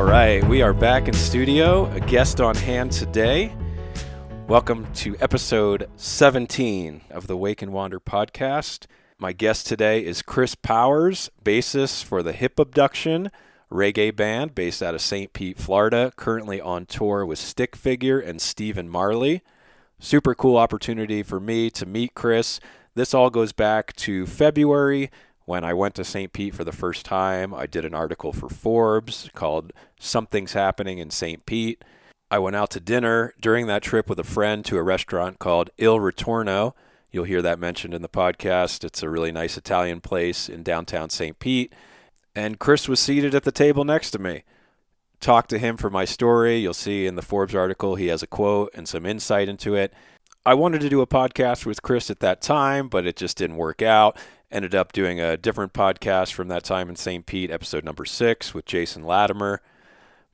right, we are back in studio, a guest on hand today. Welcome to episode 17 of the Wake and Wander podcast. My guest today is Chris Powers, bassist for the Hip Abduction, reggae band based out of St. Pete, Florida, currently on tour with Stick Figure and Stephen Marley. Super cool opportunity for me to meet Chris. This all goes back to February when I went to St. Pete for the first time. I did an article for Forbes called Something's Happening in St. Pete. I went out to dinner during that trip with a friend to a restaurant called Il Ritorno. You'll hear that mentioned in the podcast. It's a really nice Italian place in downtown St. Pete. And Chris was seated at the table next to me. Talked to him for my story. You'll see in the Forbes article he has a quote and some insight into it. I wanted to do a podcast with Chris at that time, but it just didn't work out. Ended up doing a different podcast from that time in St. Pete, episode number 6 with Jason Latimer.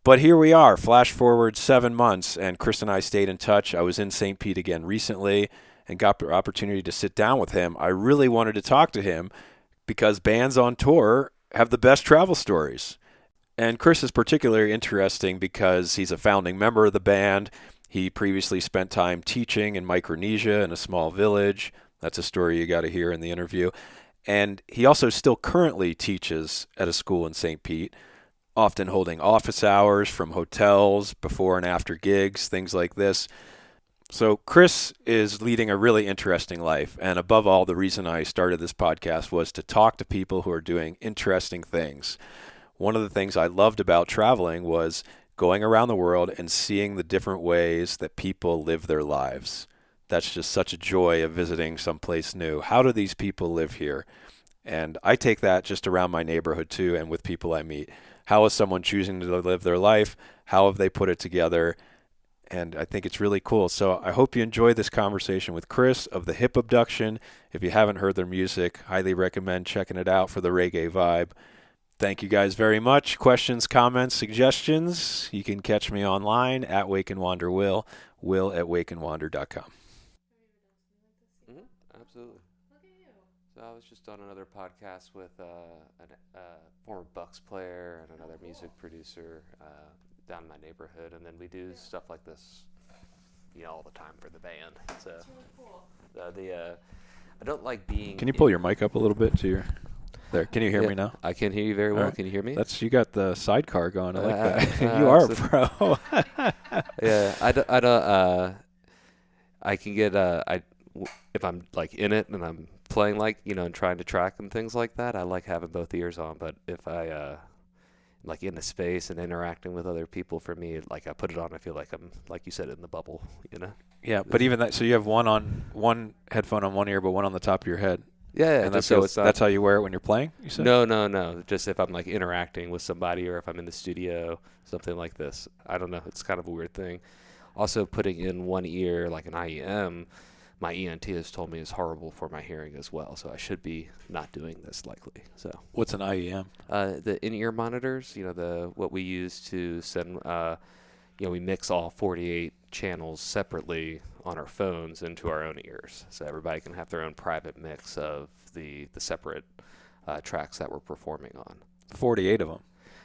But here we are, flash forward 7 months, and Chris and I stayed in touch. I was in St. Pete again recently and got the opportunity to sit down with him. I really wanted to talk to him because bands on tour have the best travel stories. And Chris is particularly interesting because he's a founding member of the band. He previously spent time teaching in Micronesia in a small village. That's a story you got to hear in the interview. And he also still currently teaches at a school in St. Pete, often holding office hours from hotels before and after gigs, things like this. So Chris is leading a really interesting life. And above all, the reason I started this podcast was to talk to people who are doing interesting things. One of the things I loved about traveling was going around the world and seeing the different ways that people live their lives. That's just such a joy of visiting someplace new. How do these people live here? And I take that just around my neighborhood too and with people I meet. How is someone choosing to live their life? How have they put it together? And I think it's really cool. So I hope you enjoy this conversation with Chris of the Hip Abduction. If you haven't heard their music, highly recommend checking it out for the reggae vibe. Thank you guys very much. Questions, comments, suggestions, you can catch me online at Wake and Wander Will at wakeandwander.com. Absolutely. Look at you. So I was just on another podcast with a former Bucks player and another music producer down in my neighborhood, and then we do stuff like this, all the time for the band. So that's really cool. I don't like being. Can you pull your mic up a little bit to your? There. Can you hear me now? I can hear you very well. Right. Can you hear me? You got the sidecar going. I like that. You are a pro. Yeah, I can get if I'm like in it and I'm playing and trying to track and things like that, I like having both ears on. But if I like in the space and interacting with other people, for me, like I put it on, I feel like I'm, like you said, in the bubble, Yeah, but even that, so you have one headphone on one ear, but one on the top of your head. Yeah, and that's how you wear it when you're playing, you said? No. Just if I'm like interacting with somebody or if I'm in the studio, something like this. I don't know. It's kind of a weird thing. Also, putting in one ear like an IEM, my ENT has told me is horrible for my hearing as well. So I should be not doing this likely. So what's an IEM? The in-ear monitors. What we use to send. We mix all 48 channels separately on our phones into our own ears, so everybody can have their own private mix of the separate tracks that we're performing on. 48 of them.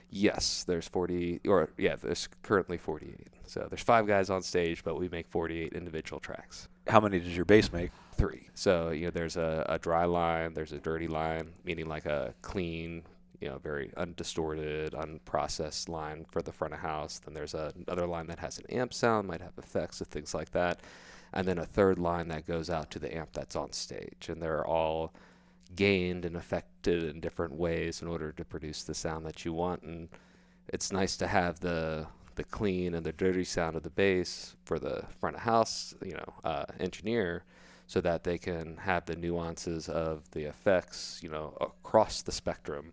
Yes, there's there's currently 48. So there's 5 guys on stage, but we make 48 individual tracks. How many does your bass make? 3. So there's a dry line, there's a dirty line, meaning like a clean, very undistorted, unprocessed line for the front of house. Then there's another line that has an amp sound, might have effects and things like that. And then a third line that goes out to the amp that's on stage. And they're all gained and affected in different ways in order to produce the sound that you want. And it's nice to have the clean and the dirty sound of the bass for the front of house, engineer, so that they can have the nuances of the effects, across the spectrum.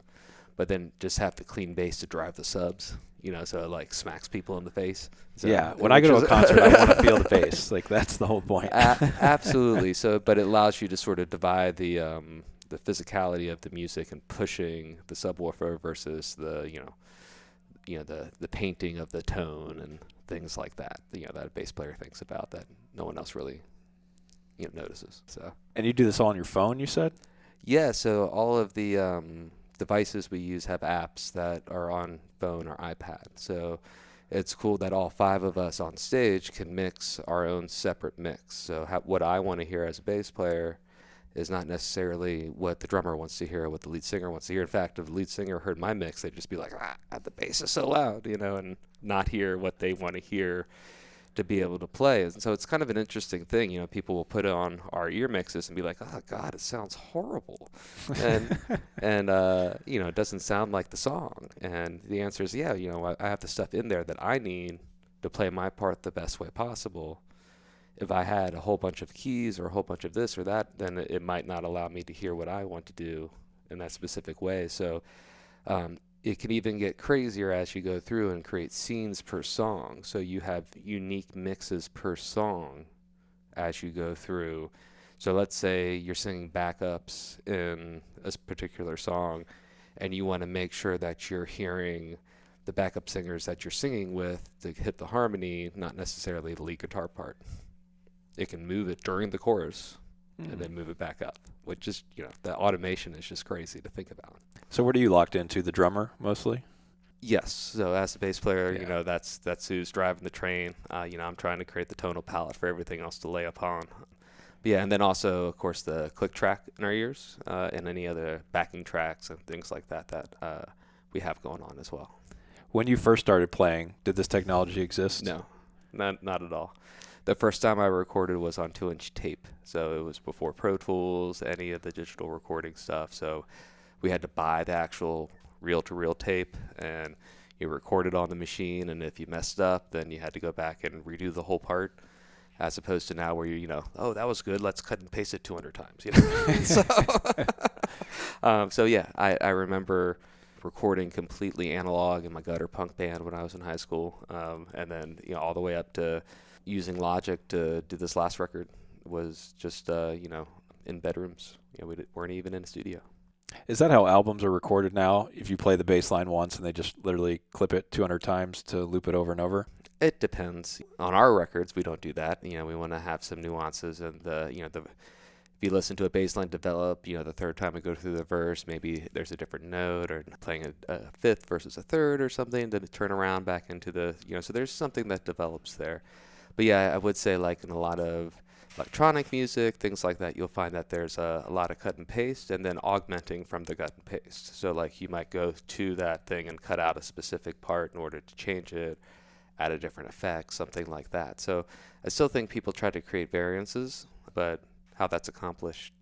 But then just have the clean bass to drive the subs, so it like smacks people in the face. So yeah, when I go to a concert, I want to feel the bass. Like that's the whole point. Absolutely. So, but it allows you to sort of divide the physicality of the music and pushing the subwoofer versus the painting of the tone and things like that. That a bass player thinks about that no one else really notices. So. And you do this all on your phone, you said? Yeah. So all of the devices we use have apps that are on phone or iPad. So it's cool that all 5 of us on stage can mix our own separate mix. So what I want to hear as a bass player is not necessarily what the drummer wants to hear or what the lead singer wants to hear. In fact, if the lead singer heard my mix, they'd just be like, the bass is so loud, and not hear what they want to hear to be able to play. And so it's kind of an interesting thing. People will put on our ear mixes and be like, oh God, it sounds horrible. And, it doesn't sound like the song. And the answer is, yeah, I have the stuff in there that I need to play my part the best way possible. If I had a whole bunch of keys or a whole bunch of this or that, then it might not allow me to hear what I want to do in that specific way. So it can even get crazier as you go through and create scenes per song. So you have unique mixes per song as you go through. So let's say you're singing backups in a particular song, and you want to make sure that you're hearing the backup singers that you're singing with to hit the harmony, not necessarily the lead guitar part. It can move it during the chorus and then move it back up, which is, the automation is just crazy to think about. So what are you locked into, the drummer mostly? Yes. So as a bass player, that's who's driving the train. I'm trying to create the tonal palette for everything else to lay upon. But yeah, and then also, of course, the click track in our ears and any other backing tracks and things like that we have going on as well. When you first started playing, did this technology exist? No, not at all. The first time I recorded was on 2-inch tape. So it was before Pro Tools, any of the digital recording stuff. So we had to buy the actual reel-to-reel tape, and you recorded on the machine, and if you messed up, then you had to go back and redo the whole part, as opposed to now where oh, that was good, let's cut and paste it 200 times. So yeah, I remember recording completely analog in my gutter punk band when I was in high school, and then all the way up to using Logic to do this last record was just in bedrooms. We weren't even in a studio. Is that how albums are recorded now? If you play the bass line once and they just literally clip it 200 times to loop it over and over? It depends. On our records, we don't do that. We want to have some nuances, and if you listen to a bass line develop, the third time we go through the verse, maybe there's a different note, or playing a fifth versus a third or something, then turn around back into the, so there's something that develops there. But yeah, I would say like in a lot of electronic music, things like that, you'll find that there's a lot of cut and paste and then augmenting from the cut and paste. So like you might go to that thing and cut out a specific part in order to change it, add a different effect, something like that. So I still think people try to create variances, but how that's accomplished,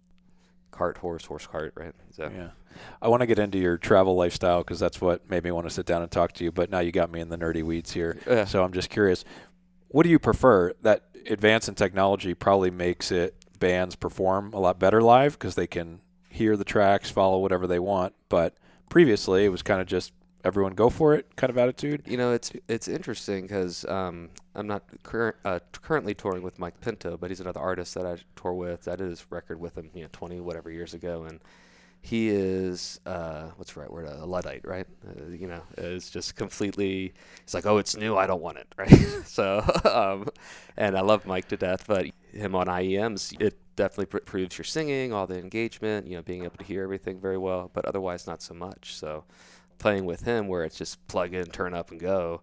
cart, horse, cart, right? So. Yeah. I want to get into your travel lifestyle because that's what made me want to sit down and talk to you, but now you got me in the nerdy weeds here. So I'm just curious. What do you prefer? That advance in technology probably makes bands perform a lot better live because they can hear the tracks, follow whatever they want. But previously, it was kind of just everyone go for it kind of attitude. It's interesting because I'm not currently touring with Mike Pinto, but he's another artist that I tour with. I did his record with him 20 whatever years ago, and he is, what's the right word, a Luddite, right? Is just completely, he's like, oh, it's new, I don't want it, right? So, and I love Mike to death, but him on IEMs, it definitely proves your singing, all the engagement, being able to hear everything very well, but otherwise not so much. So playing with him where it's just plug in, turn up, and go,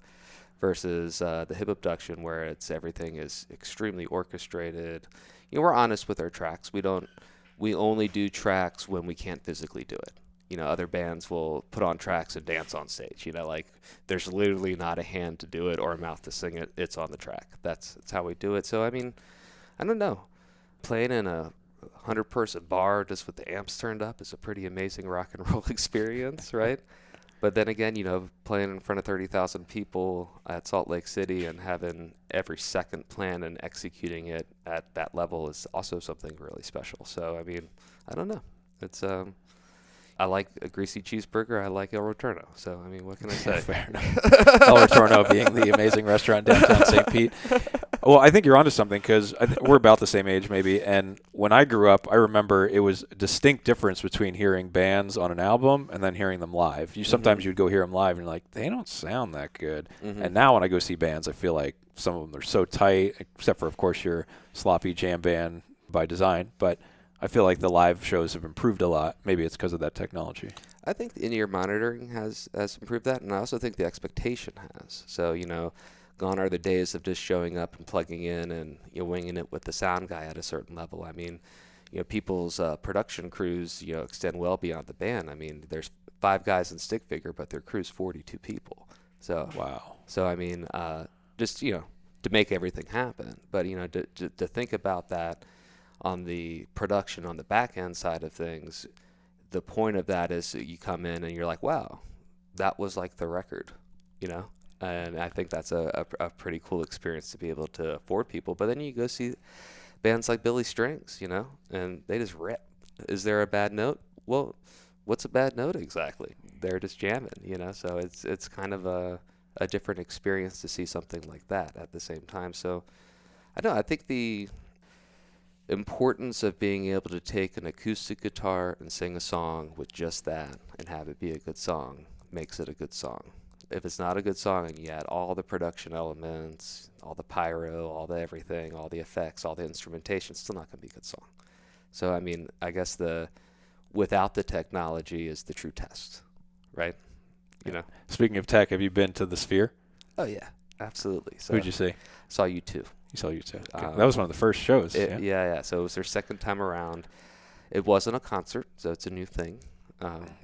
versus the Hip Abduction where everything is extremely orchestrated. We're honest with our tracks. We only do tracks when we can't physically do it. Other bands will put on tracks and dance on stage. Like there's literally not a hand to do it or a mouth to sing it. It's on the track. That's how we do it. So, I don't know. Playing in a 100-person bar just with the amps turned up is a pretty amazing rock and roll experience, right? But then again, playing in front of 30,000 people at Salt Lake City and having every second planned and executing it at that level is also something really special. So, I don't know. It's I like a greasy cheeseburger. I like El Retorno. So, what can I say? Fair enough. El Retorno being the amazing restaurant downtown St. Pete. Well, I think you're onto something because we're about the same age maybe. And when I grew up, I remember it was a distinct difference between hearing bands on an album and then hearing them live. Sometimes you'd go hear them live and you're like, they don't sound that good. Mm-hmm. And now when I go see bands, I feel like some of them are so tight, except for, of course, your sloppy jam band by design. But I feel like the live shows have improved a lot. Maybe it's because of that technology. I think the in-ear monitoring has improved that, and I also think the expectation has. So, gone are the days of just showing up and plugging in and winging it with the sound guy at a certain level. I mean, people's production crews extend well beyond the band. I mean, there's 5 guys in stick figure, but their crew's 42 people. So Wow. So I mean, just to make everything happen. But to think about that on the production on the back end side of things, the point of that is that you come in and you're like, wow, that was like the record, And I think that's a pretty cool experience to be able to afford people. But then you go see bands like Billy Strings, and they just rip. Is there a bad note? Well, what's a bad note exactly? They're just jamming, So it's kind of a different experience to see something like that at the same time. So I think the importance of being able to take an acoustic guitar and sing a song with just that and have it be a good song makes it a good song. If it's not a good song and you add all the production elements, all the pyro, all the everything, all the effects, all the instrumentation, it's still not going to be a good song. So, I mean, I guess without the technology is the true test, right? Speaking of tech, have you been to the Sphere? Oh, yeah, absolutely. So Who'd you see? Saw U2. You saw U2. Okay. That was one of the first shows. Yeah. So it was their second time around. It wasn't a concert, so it's a new thing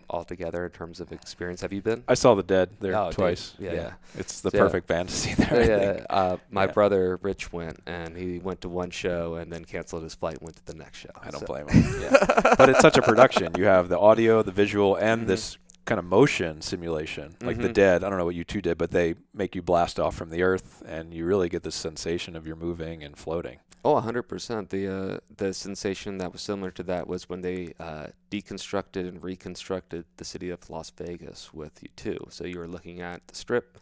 altogether in terms of experience. Have you been? I saw the Dead there twice. Dude. Yeah. It's the perfect band to see there. My brother Rich went, and he went to one show and then canceled his flight and went to the next show. I don't blame him. Yeah. But it's such a production. You have the audio, the visual, and this kind of motion simulation. Like the Dead, I don't know what U2 did, but they make you blast off from the earth, and you really get this sensation of you're moving and floating. Oh, 100%. The sensation that was similar to that was when they deconstructed and reconstructed the city of Las Vegas with U2. So you were looking at the Strip,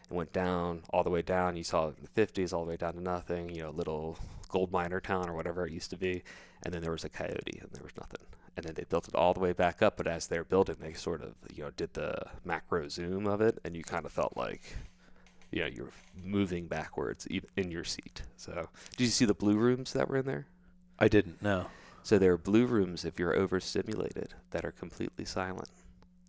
it went down, all the way down. You saw it in the 50s, all the way down to nothing, little gold miner town or whatever it used to be. And then there was a coyote, and there was nothing. And then they built it all the way back up, but as they're building, they sort of, did the macro zoom of it, and you kind of felt like, you're moving backwards even in your seat. So, did you see the blue rooms that were in there? I didn't, no. So there are blue rooms if you're overstimulated that are completely silent.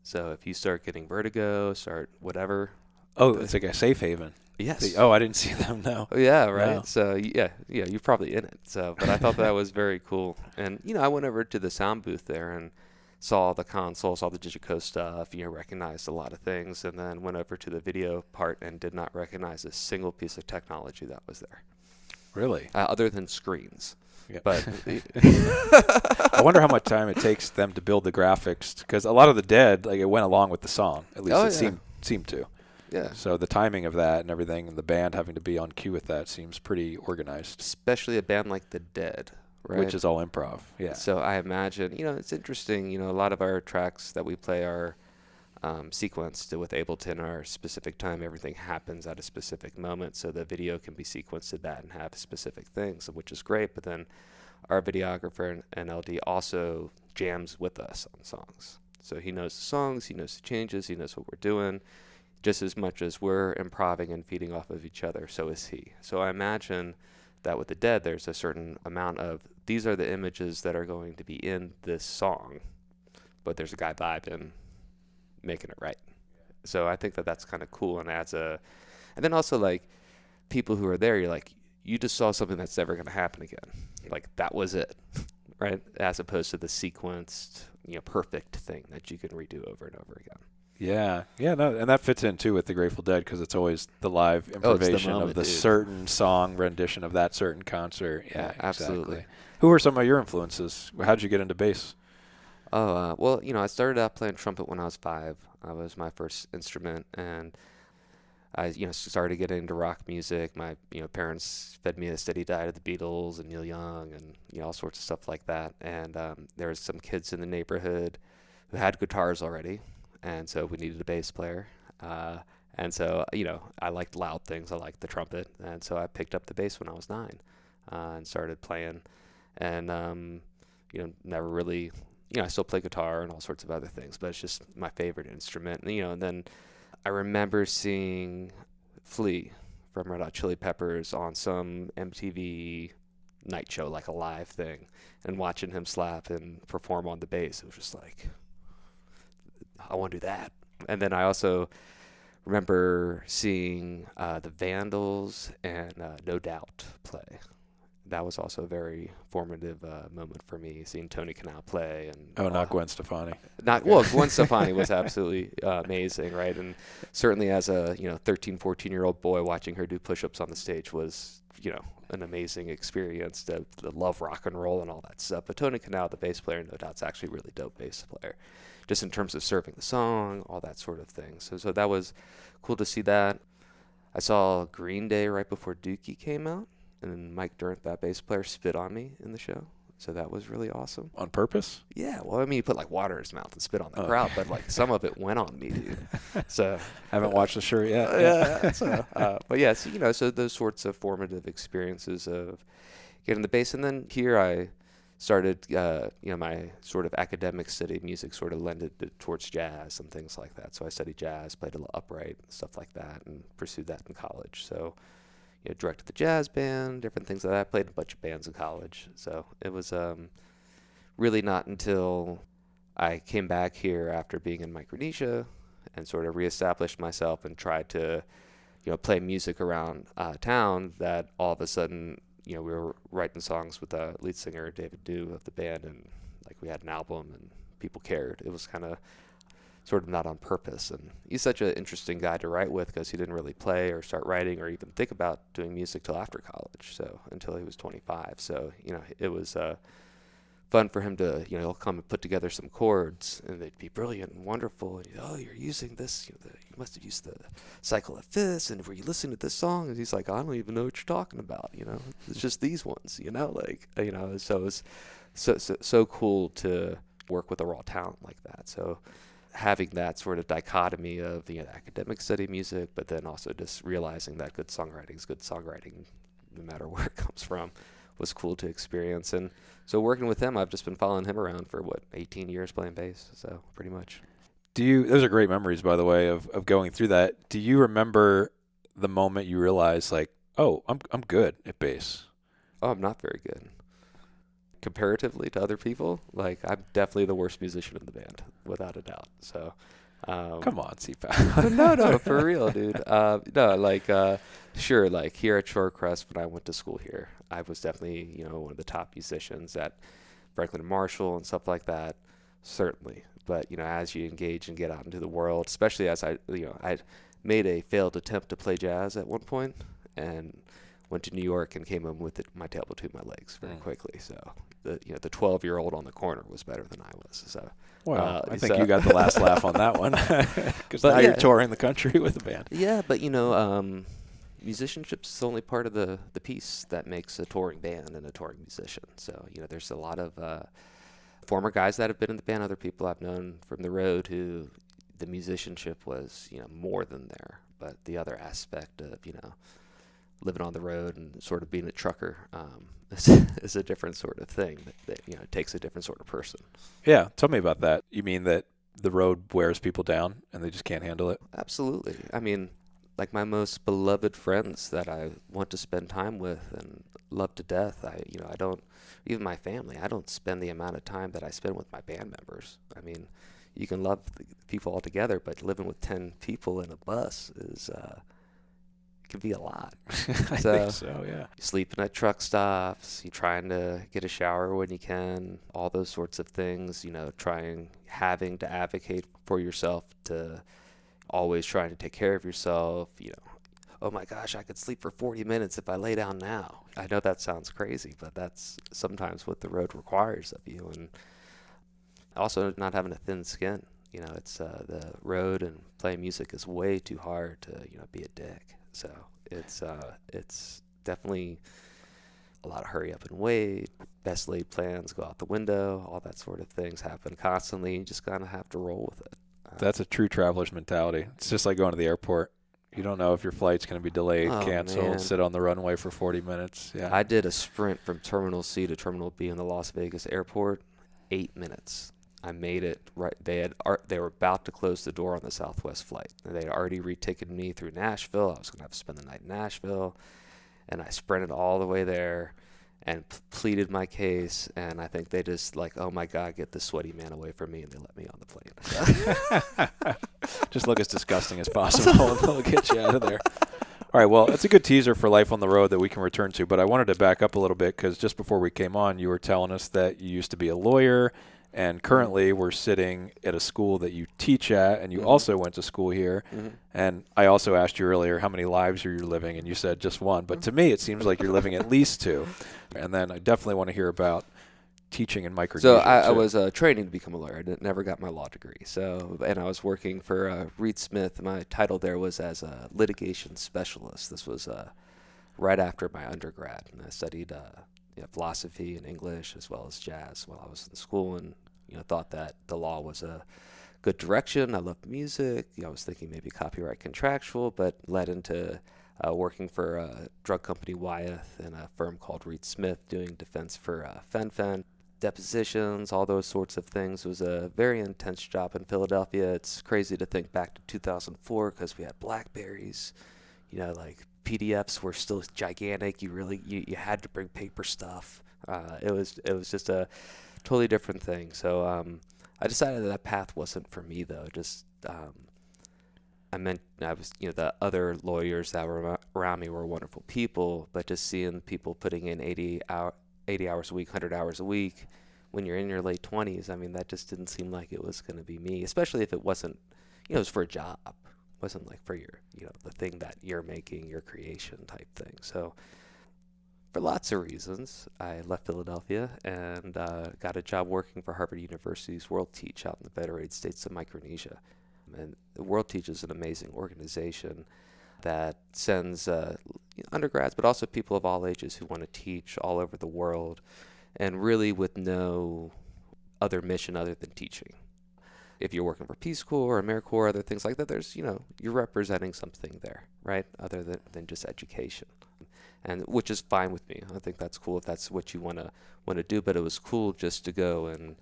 So if you start getting vertigo, start whatever. Oh, it's like a safe haven. Yes. Oh, I didn't see them, no. Oh, yeah, right? No. So, you're probably in it. So, but I thought that was very cool. And, I went over to the sound booth there and saw the console, saw the Digico stuff, recognized a lot of things, and then went over to the video part and did not recognize a single piece of technology that was there. Really? Other than screens. Yeah. But I wonder how much time it takes them to build the graphics, because a lot of the Dead, like, it went along with the song. At least seemed to. Yeah. So the timing of that and everything, and the band having to be on cue with that seems pretty organized. Especially a band like the Dead, right? Which is all improv, yeah. So I imagine, it's interesting, a lot of our tracks that we play are sequenced with Ableton or specific time. Everything happens at a specific moment, so the video can be sequenced to that and have specific things, which is great. But then our videographer and LD also jams with us on songs. So he knows the songs, he knows the changes, he knows what we're doing. Just as much as we're improvising and feeding off of each other, so is he. So I imagine that with the Dead, there's a certain amount of, these are the images that are going to be in this song, but there's a guy vibing, making it right. So I think that that's kind of cool and adds and then also, like, people who are there, you're like, you just saw something that's never going to happen again. Like, that was it, right? As opposed to the sequenced, perfect thing that you can redo over and over again. Yeah, no, and that fits in too with the Grateful Dead, because it's always the live improvisation of the certain song rendition of that certain concert. Yeah, absolutely. Exactly. Who are some of your influences? How did you get into bass? Oh, well, I started out playing trumpet when I was 5. That was my first instrument, and I, started getting into rock music. My, parents fed me a steady diet of the Beatles and Neil Young and, all sorts of stuff like that. And there was some kids in the neighborhood who had guitars already. And so we needed a bass player. And so, I liked loud things. I liked the trumpet. And so I picked up the bass when I was 9 and started playing. And, never really, I still play guitar and all sorts of other things, but it's just my favorite instrument. And then I remember seeing Flea from Red Hot Chili Peppers on some MTV night show, like a live thing, and watching him slap and perform on the bass. It was just like, I want to do that. And then I also remember seeing the Vandals and No Doubt play. That was also a very formative moment for me, seeing Tony Kanal play. And not Gwen Stefani. Gwen Stefani was absolutely amazing, right? And certainly as a 13, 14-year-old boy, watching her do push-ups on the stage was an amazing experience. The love rock and roll and all that stuff. But Tony Kanal, the bass player, no doubt's actually a really dope bass player, just in terms of serving the song, all that sort of thing. So that was cool to see that. I saw Green Day right before Dookie came out, and Mike Durant, that bass player, spit on me in the show. So that was really awesome. On purpose? Yeah. Well, I mean, he put like water in his mouth and spit on the crowd, but like some of it went on me, dude. So haven't watched the show yet. Yeah. So, but yeah, so, so those sorts of formative experiences of getting the bass, and then here I started, my sort of academic study music sort of lended towards jazz and things like that. So I studied jazz, played a little upright, stuff like that, and pursued that in college. So directed the jazz band, different things like that. I played a bunch of bands in college. So it was really not until I came back here after being in Micronesia and sort of reestablished myself and tried to, play music around town that all of a sudden, we were writing songs with the lead singer, David Dew, of the band, and like we had an album and people cared. It was kind of sort of not on purpose. And he's such an interesting guy to write with because he didn't really play or start writing or even think about doing music till after college, so until he was 25. So, it was fun for him to, he'll come and put together some chords and they'd be brilliant and wonderful. And, you're using this, you must have used the cycle of fifths, and were you listening to this song? And he's like, I don't even know what you're talking about, it's just these ones, so it was so cool to work with a raw talent like that. So having that sort of dichotomy of academic study music, but then also just realizing that good songwriting is good songwriting no matter where it comes from, was cool to experience. And so working with him, I've just been following him around for 18 years playing bass, so pretty much. Those are great memories, by the way, of going through that. Do you remember the moment you realized, like, oh, I'm good at bass? Oh, I'm not very good. Comparatively to other people, like, I'm definitely the worst musician in the band, without a doubt. So, come on, CPAP. No, for real, dude. Sure, like here at Shorecrest, when I went to school here, I was definitely, one of the top musicians at Franklin and Marshall and stuff like that, certainly. But, as you engage and get out into the world, especially as I made a failed attempt to play jazz at one point, and went to New York and came home with my tail between my legs very quickly. So the 12-year-old on the corner was better than I was. So I think you got the last laugh on that one, because now you're touring the country with the band. Yeah, but musicianship is only part of the piece that makes a touring band and a touring musician. So there's a lot of former guys that have been in the band, other people I've known from the road who the musicianship was more than there, but the other aspect of living on the road and sort of being a trucker is a different sort of thing that it takes a different sort of person. Yeah, tell me about that. You mean that the road wears people down and they just can't handle it? Absolutely. I mean, like my most beloved friends that I want to spend time with and love to death, I don't, even my family, I don't spend the amount of time that I spend with my band members. I mean, you can love the people all together, but living with 10 people in a bus is can be a lot. I think so, yeah. Sleeping at truck stops, you trying to get a shower when you can, all those sorts of things, having to advocate for yourself, to always trying to take care of yourself, oh my gosh, I could sleep for 40 minutes if I lay down now. I know that sounds crazy, but that's sometimes what the road requires of you. And also not having a thin skin. It's the road and playing music is way too hard to, be a dick. So it's definitely a lot of hurry up and wait, best laid plans go out the window, all that sort of things happen constantly. You just kind of have to roll with it. That's a true traveler's mentality. It's just like going to the airport. You don't know if your flight's going to be delayed, canceled, sit on the runway for 40 minutes. Yeah. I did a sprint from Terminal C to Terminal B in the Las Vegas airport, 8 minutes. I made it right. They were about to close the door on the Southwest flight. They had already reticketed me through Nashville. I was going to have to spend the night in Nashville, and I sprinted all the way there, and pleaded my case, and I think they just like, oh my God, get this sweaty man away from me, and they let me on the plane. Just look as disgusting as possible, and they'll get you out of there. All right, well, it's a good teaser for life on the road that we can return to, but I wanted to back up a little bit because just before we came on, you were telling us that you used to be a lawyer, and currently we're sitting at a school that you teach at, and you also went to school here. And I also asked you earlier how many lives are you living, and you said just one. But to me, it seems like you're living at least two. And then I definitely want to hear about teaching in Micronesia. So I was training to become a lawyer. I never got my law degree. And I was working for Reed Smith. My title there was as a litigation specialist. This was right after my undergrad, and I studied philosophy and English as well as jazz while I was in school, and thought that the law was a good direction. I loved music. I was thinking maybe copyright contractual, but led into working for a drug company, Wyeth, and a firm called Reed Smith, doing defense for Fen-Phen, depositions, all those sorts of things. It was a very intense job in Philadelphia. It's crazy to think back to 2004 because we had BlackBerries, like PDFs were still gigantic. You had to bring paper stuff. It was just a totally different thing. So I decided that path wasn't for me, though. I was the other lawyers that were around me were wonderful people, but just seeing people putting in 80 hours a week, 100 hours a week when you're in your late 20s, I mean, that just didn't seem like it was going to be me, especially if it wasn't, it was for a job. It wasn't like for your, the thing that you're making, your creation type thing. So for lots of reasons, I left Philadelphia and got a job working for Harvard University's World Teach out in the Federated States of Micronesia. And World Teach is an amazing organization that sends undergrads, but also people of all ages who want to teach all over the world, and really with no other mission other than teaching. If you're working for Peace Corps or AmeriCorps or other things like that, there's, you're representing something there, right, other than just education, and which is fine with me. I think that's cool if that's what you want to do, but it was cool just to go and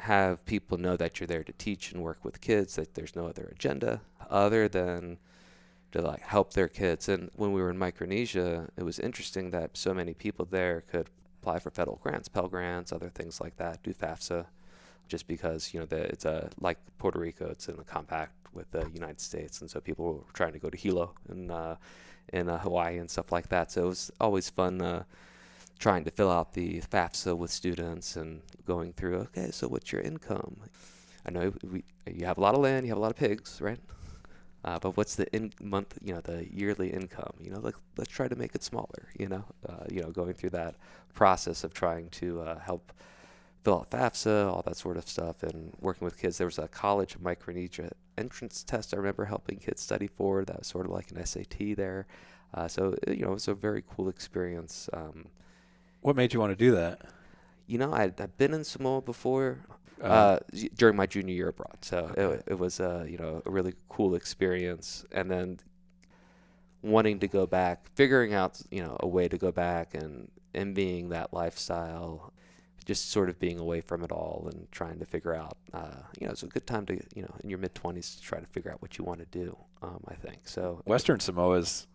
have people know that you're there to teach and work with kids, that there's no other agenda other than to help their kids. And when we were in Micronesia, it was interesting that so many people there could apply for federal grants, Pell Grants, other things like that, do FAFSA, just because it's like Puerto Rico, it's in a compact with the United States, and so people were trying to go to Hilo in Hawaii and stuff like that. So it was always fun trying to fill out the FAFSA with students and going through, okay, so what's your income? I know you have a lot of land, you have a lot of pigs, right? But what's the the yearly income? Let's try to make it smaller. Going through that process of trying to help fill out FAFSA, all that sort of stuff, and working with kids. There was a college of Micronesia entrance test I remember helping kids study for. That was sort of like an SAT there. So it was a very cool experience. What made you want to do that? I'd been in Samoa before. During my junior year abroad, so okay. it was a really cool experience, and then wanting to go back, figuring out a way to go back and being that lifestyle, just sort of being away from it all and trying to figure out it's a good time to in your mid-20s to try to figure out what you want to do. I think so. Western Samoa is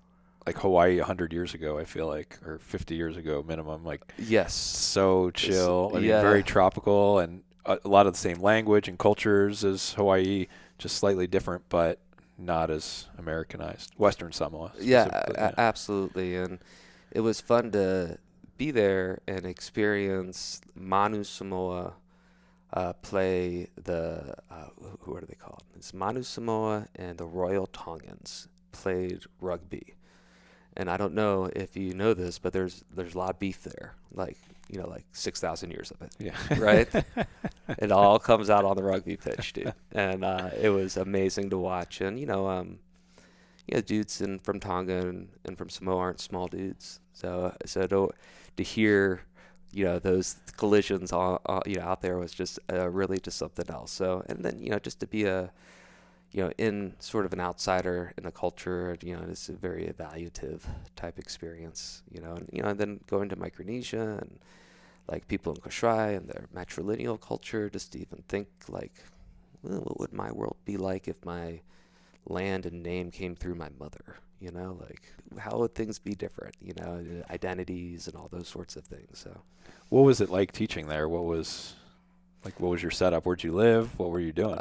like Hawaii 100 years ago, I feel like, or 50 years ago minimum. Yes, so chill. I mean, very tropical, and a lot of the same language and cultures as Hawaii, just slightly different, but not as Americanized. Western Samoa. Yeah, absolutely. And it was fun to be there and experience Manu Samoa play the, what are they called? It's Manu Samoa and the Royal Tongans played rugby. And I don't know if you know this, but there's a lot of beef there, like 6,000 years of it. Yeah. Right? It all comes out on the rugby pitch, dude. And it was amazing to watch. And, dudes from Tonga and from Samoa aren't small dudes. So to hear, those collisions out there was just really just something else. So, and then, just to be in sort of an outsider in a culture, it's a very evaluative type experience, and then going to Micronesia and people in Kashrai and their matrilineal culture, just to even think what would my world be like if my land and name came through my mother, like how would things be different, identities and all those sorts of things. So What was it like teaching there? What was your setup? Where'd you live? What were you doing?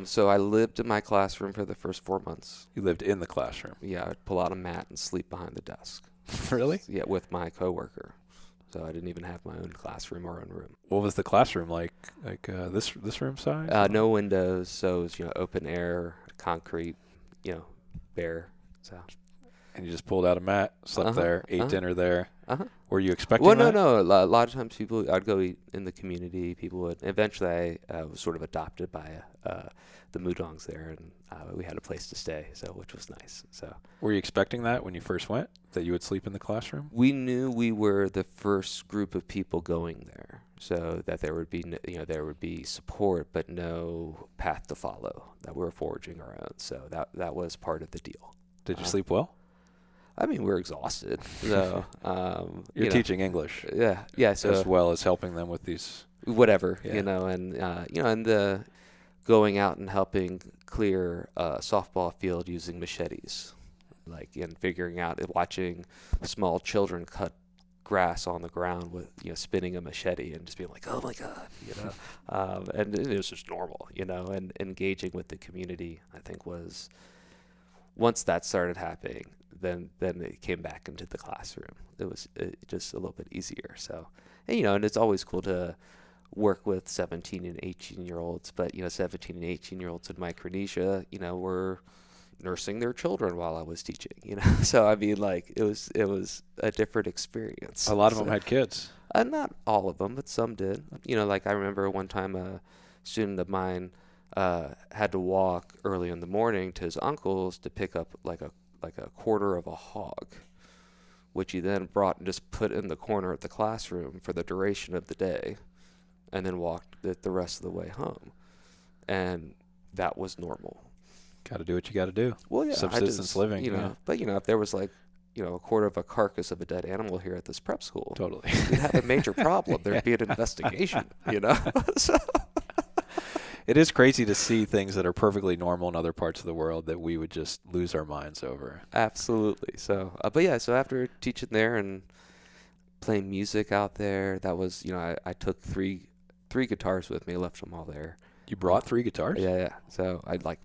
So I lived in my classroom for the first 4 months. You lived in the classroom? Yeah, I'd pull out a mat and sleep behind the desk. Really? Yeah, with my coworker. So I didn't even have my own classroom or own room. What was the classroom like? This room size? No windows, so it was, open air, concrete, bare. So. And you just pulled out a mat, slept there, ate dinner there. Were you expecting Well, that? no. A lot of times I'd go eat in the community. People would. Eventually, I was sort of adopted by the Mudangs there, and we had a place to stay, which was nice. So. Were you expecting that when you first went, that you would sleep in the classroom? We knew we were the first group of people going there, so that there would be support, but no path to follow. That we were forging our own. So that was part of the deal. Did you sleep well? I mean, we're exhausted. So you're teaching English. Yeah. So as well as helping them with these. Whatever, Yeah. and the going out and helping clear a softball field using machetes, and figuring out, watching small children cut grass on the ground with, spinning a machete and just being like, oh my God, and it was just normal, and engaging with the community, I think was, once that started happening, then it came back into the classroom. It was just a little bit easier. So, and it's always cool to work with 17 and 18-year-olds, but 17 and 18-year-olds in Micronesia, were nursing their children while I was teaching. So I mean, it was a different experience. A lot of them had kids. Not all of them, but some did. I remember one time a student of mine had to walk early in the morning to his uncle's to pick up like a quarter of a hog, which he then brought and just put in the corner of the classroom for the duration of the day, and then walked it the rest of the way home. And that was normal. Got to do what you got to do. Well, yeah. Subsistence living. But, if there was a quarter of a carcass of a dead animal here at this prep school. Totally. We'd have a major problem. There'd be an investigation, So. It is crazy to see things that are perfectly normal in other parts of the world that we would just lose our minds over. Absolutely. So, so after teaching there and playing music out there, that was, I took three guitars with me, left them all there. You brought 3 guitars? Yeah. So I'm like,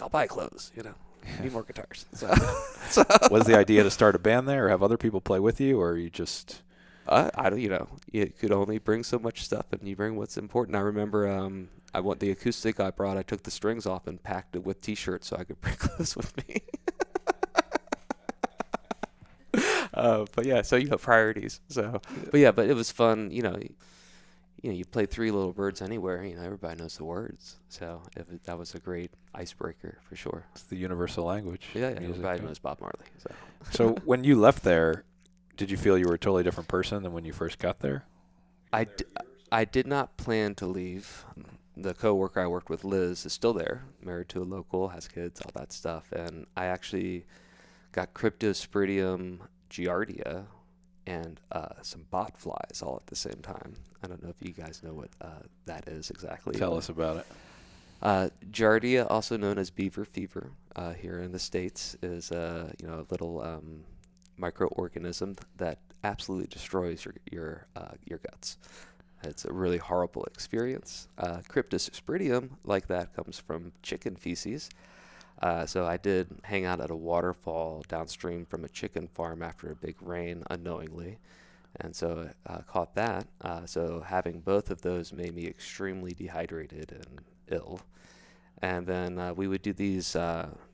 I'll buy clothes, need more guitars. So. Was the idea to start a band there or have other people play with you, or you just... I don't, you could only bring so much stuff, and you bring what's important. I remember, I want the acoustic I brought. I took the strings off and packed it with T-shirts so I could bring clothes with me. But yeah, so priorities. So, but it was fun. You play Three Little Birds anywhere. Everybody knows the words. So that was a great icebreaker for sure. It's the universal language. Yeah. Everybody knows Bob Marley. So when you left there, did you feel you were a totally different person than when you first got there? I did not plan to leave. The coworker I worked with, Liz, is still there, married to a local, has kids, all that stuff. And I actually got Cryptosporidium giardia and some bot flies all at the same time. I don't know if you guys know what that is exactly. Tell us about it. Giardia, also known as beaver fever here in the States, is a little microorganism that absolutely destroys your guts. It's a really horrible experience. Cryptosporidium, like that, comes from chicken feces. So I did hang out at a waterfall downstream from a chicken farm after a big rain unknowingly. And so I caught that. So having both of those made me extremely dehydrated and ill. And then we would do these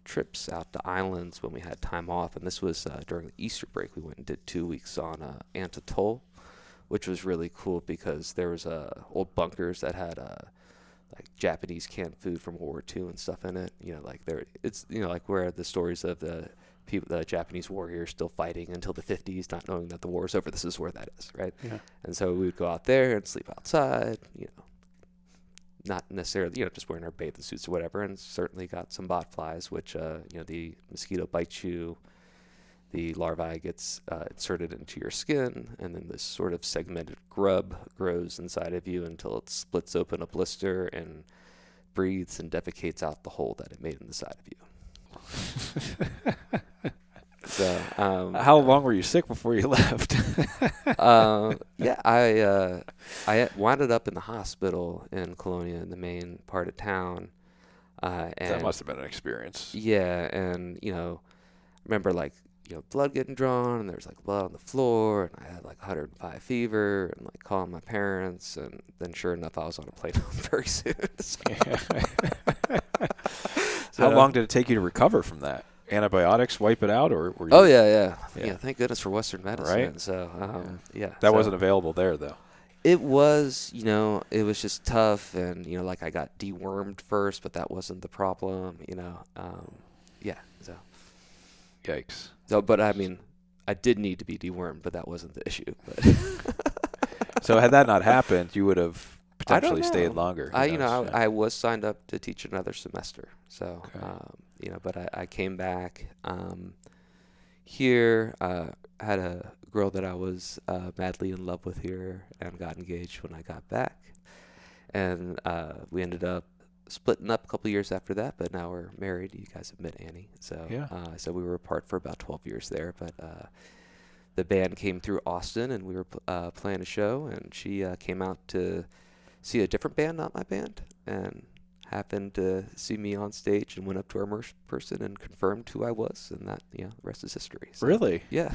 trips out to islands when we had time off. And this was during the Easter break. We went and did 2 weeks on Ant Atoll, which was really cool because there was old bunkers that had like Japanese canned food from World War II and stuff in it. It's where the stories of the Japanese warriors still fighting until the 50s, not knowing that the war is over. This is where that is, right? Yeah. And so we would go out there and sleep outside, not necessarily, just wearing our bathing suits or whatever, and certainly got some bot flies, which, the mosquito bites you, the larvae gets inserted into your skin, and then this sort of segmented grub grows inside of you until it splits open a blister and breathes and defecates out the hole that it made in the side of you. So, how long were you sick before you left? yeah, I wound up in the hospital in Colonia, in the main part of town. And That must have been an experience. yeah, and remember like blood getting drawn, and there's like blood on the floor, and I had like 105 fever, and like calling my parents, and then sure enough, I was on a plane home very soon. How long did it take you to recover from that? Antibiotics wipe it out, or were you? Oh yeah. Thank goodness for Western medicine. Right. So that wasn't available there though. It was, it was just tough, and like I got dewormed first, but that wasn't the problem. So. Yikes. So, but I mean, I did need to be dewormed, but that wasn't the issue. But so had that not happened, you would have potentially stayed longer. I was signed up to teach another semester. So, okay. but I came back here. Had a girl that I was madly in love with here, and got engaged when I got back, and we ended up splitting up a couple years after that, but now we're married. You guys have met Annie. So so we were apart for about 12 years there, but the band came through Austin, and we were playing a show, and she came out to see a different band, not my band, and happened to see me on stage and went up to our merch person and confirmed who I was, and that, the rest is history. So, really? Yeah.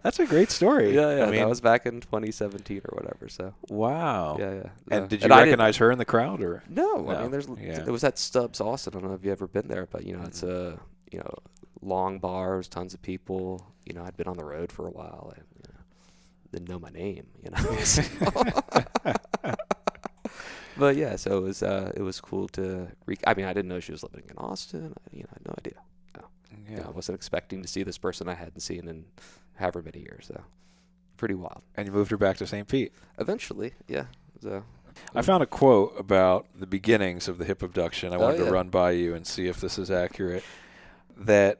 That's a great story. Yeah. I mean, that was back in 2017 or whatever. So. Wow. Yeah. And did you recognize her in the crowd, or? No. I mean, it was at Stubbs, Austin. I don't know if you've ever been there, but it's a long bars, tons of people. I'd been on the road for a while, and didn't know my name. But yeah, so it was cool to. I mean, I didn't know she was living in Austin. I had no idea. I wasn't expecting to see this person I hadn't seen in however many years. So pretty wild. And you moved her back to St. Pete. Eventually, yeah. So I found a quote about the beginnings of the Hip Abduction. I wanted to run by you and see if this is accurate. That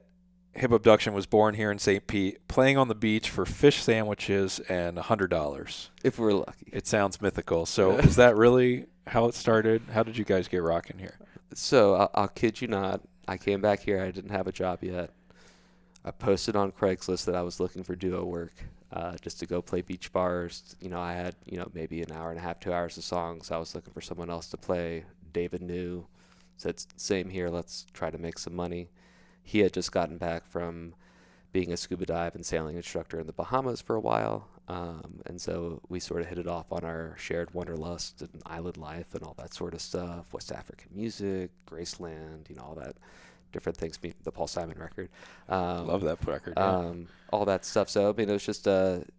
Hip Abduction was born here in St. Pete, playing on the beach for fish sandwiches and $100. If we're lucky. It sounds mythical. So is that really how it started? How did you guys get rocking here? So I'll kid you not. I came back here. I didn't have a job yet. I posted on Craigslist that I was looking for duo work, just to go play beach bars. I had, maybe an hour and a half, 2 hours of songs. I was looking for someone else to play. David knew. Said, same here. Let's try to make some money. He had just gotten back from being a scuba dive and sailing instructor in the Bahamas for a while. And so we sort of hit it off on our shared wanderlust and island life and all that sort of stuff, West African music, Graceland, all that different things, the Paul Simon record. Love that record. All that stuff. So, I mean, it was just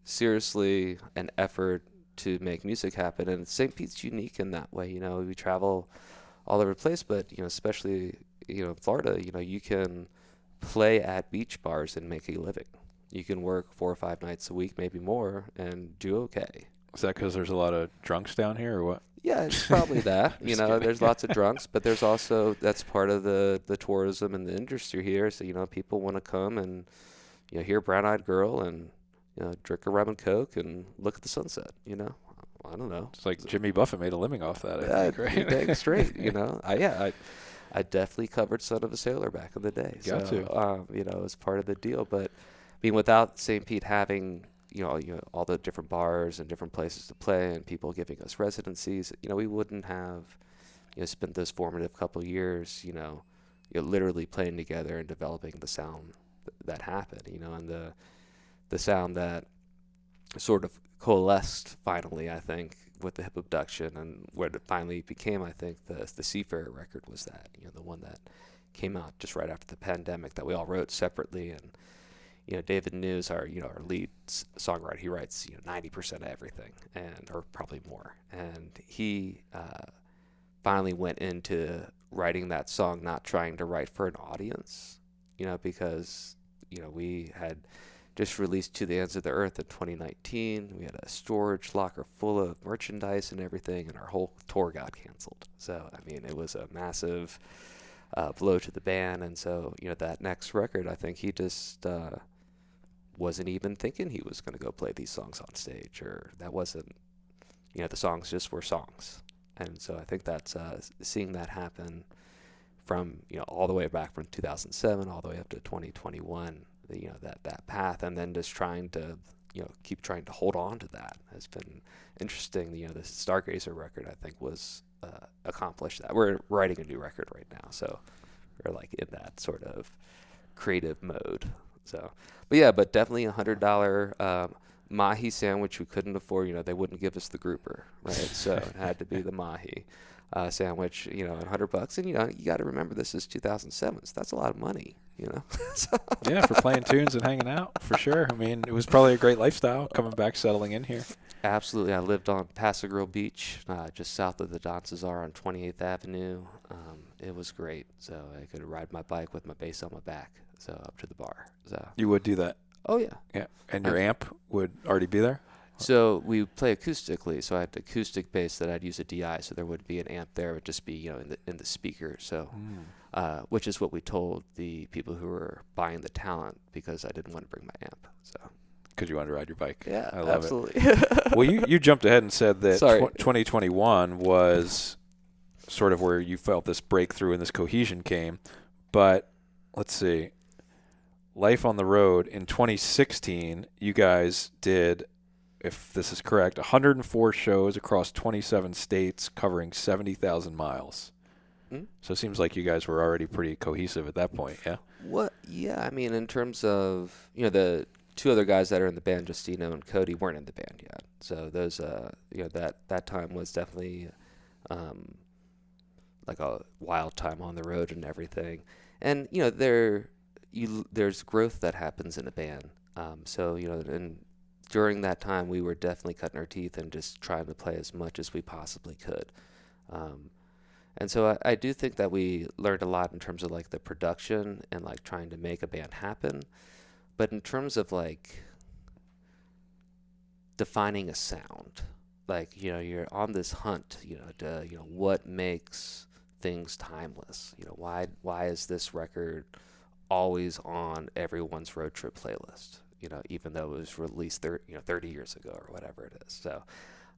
seriously an effort to make music happen. And St. Pete's unique in that way. We travel all over the place, but, especially, in Florida, you can play at beach bars and make a living. You can work 4 or 5 nights a week, maybe more, and do okay. Is that because there's a lot of drunks down here, or what? Yeah, it's probably that. There's lots of drunks, but there's also, that's part of the tourism and the industry here. So, people want to come and, hear Brown Eyed Girl and, drink a rum and Coke and look at the sunset, I don't know. It's like Jimmy Buffett made a living off that, I think, right? Dang straight, I definitely covered Son of a Sailor back in the day. Got to. It was part of the deal. But, I mean, without St. Pete having, all the different bars and different places to play and people giving us residencies, we wouldn't have, spent those formative couple years, literally playing together and developing the sound that happened, and the sound that sort of coalesced finally, I think, with the Hip Abduction, and what it finally became, I think, the Seafarer record was that, the one that came out just right after the pandemic that we all wrote separately. And David News, our lead songwriter, he writes 90% of everything, or probably more. And he finally went into writing that song, not trying to write for an audience, because we had just released To the Ends of the Earth in 2019. We had a storage locker full of merchandise and everything, and our whole tour got canceled. So, I mean, it was a massive blow to the band. And so, that next record, I think he just wasn't even thinking he was going to go play these songs on stage, or that wasn't, the songs just were songs. And so I think that's seeing that happen from, all the way back from 2007 all the way up to 2021, that path, and then just trying to, keep trying to hold on to that has been interesting. The Stargazer record, I think, was accomplished that. We're writing a new record right now, so we're like in that sort of creative mode. So, but definitely $100 mahi sandwich we couldn't afford. They wouldn't give us the grouper, right? So it had to be the mahi sandwich, $100. And you got to remember, this is 2007, so that's a lot of money, So Yeah, for playing tunes and hanging out, for sure. I mean, it was probably a great lifestyle coming back, settling in here. Absolutely. I lived on Paso Grill Beach, just south of the Don Cesar on 28th Avenue. It was great. So I could ride my bike with my bass on my back, so up to the bar. So You would do that? Oh, yeah. Yeah. And your amp would already be there? So we play acoustically, so I had acoustic bass that I'd use a DI, so there wouldn't be an amp there. It would just be, in the speaker. So, which is what we told the people who were buying the talent, because I didn't want to bring my amp. So. Because you wanted to ride your bike. Yeah, I love absolutely. it. Well, you jumped ahead and said that 2021 was sort of where you felt this breakthrough and this cohesion came. But let's see. Life on the Road in 2016, you guys did, if this is correct, 104 shows across 27 states covering 70,000 miles. So it seems like you guys were already pretty cohesive at that point, yeah? Yeah, I mean, in terms of, the two other guys that are in the band, Justino and Cody, weren't in the band yet. So those, that time was definitely like a wild time on the road and everything. And, there's growth that happens in a band. So, and during that time, we were definitely cutting our teeth and just trying to play as much as we possibly could. And so I do think that we learned a lot in terms of like the production and like trying to make a band happen. But in terms of like defining a sound, like, you're on this hunt, to, what makes things timeless? Why is this record always on everyone's road trip playlist? Even though it was released 30 years ago or whatever it is. So,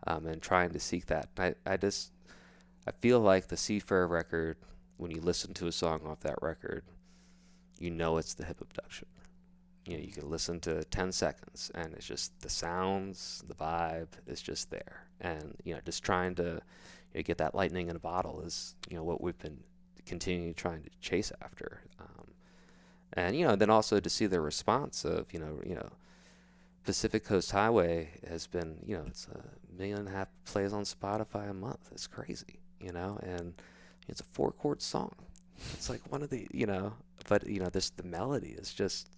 and trying to seek that. I feel like the Seafarer record, when you listen to a song off that record, it's the Hip Abduction. You can listen to 10 seconds and it's just the sounds, the vibe is just there. And, just trying to get that lightning in a bottle is, what we've been continuing trying to chase after. And, then also to see the response of, Pacific Coast Highway has been, it's 1.5 million plays on Spotify a month. It's crazy, and it's a 4-chord song. It's like one of the, but, the melody is just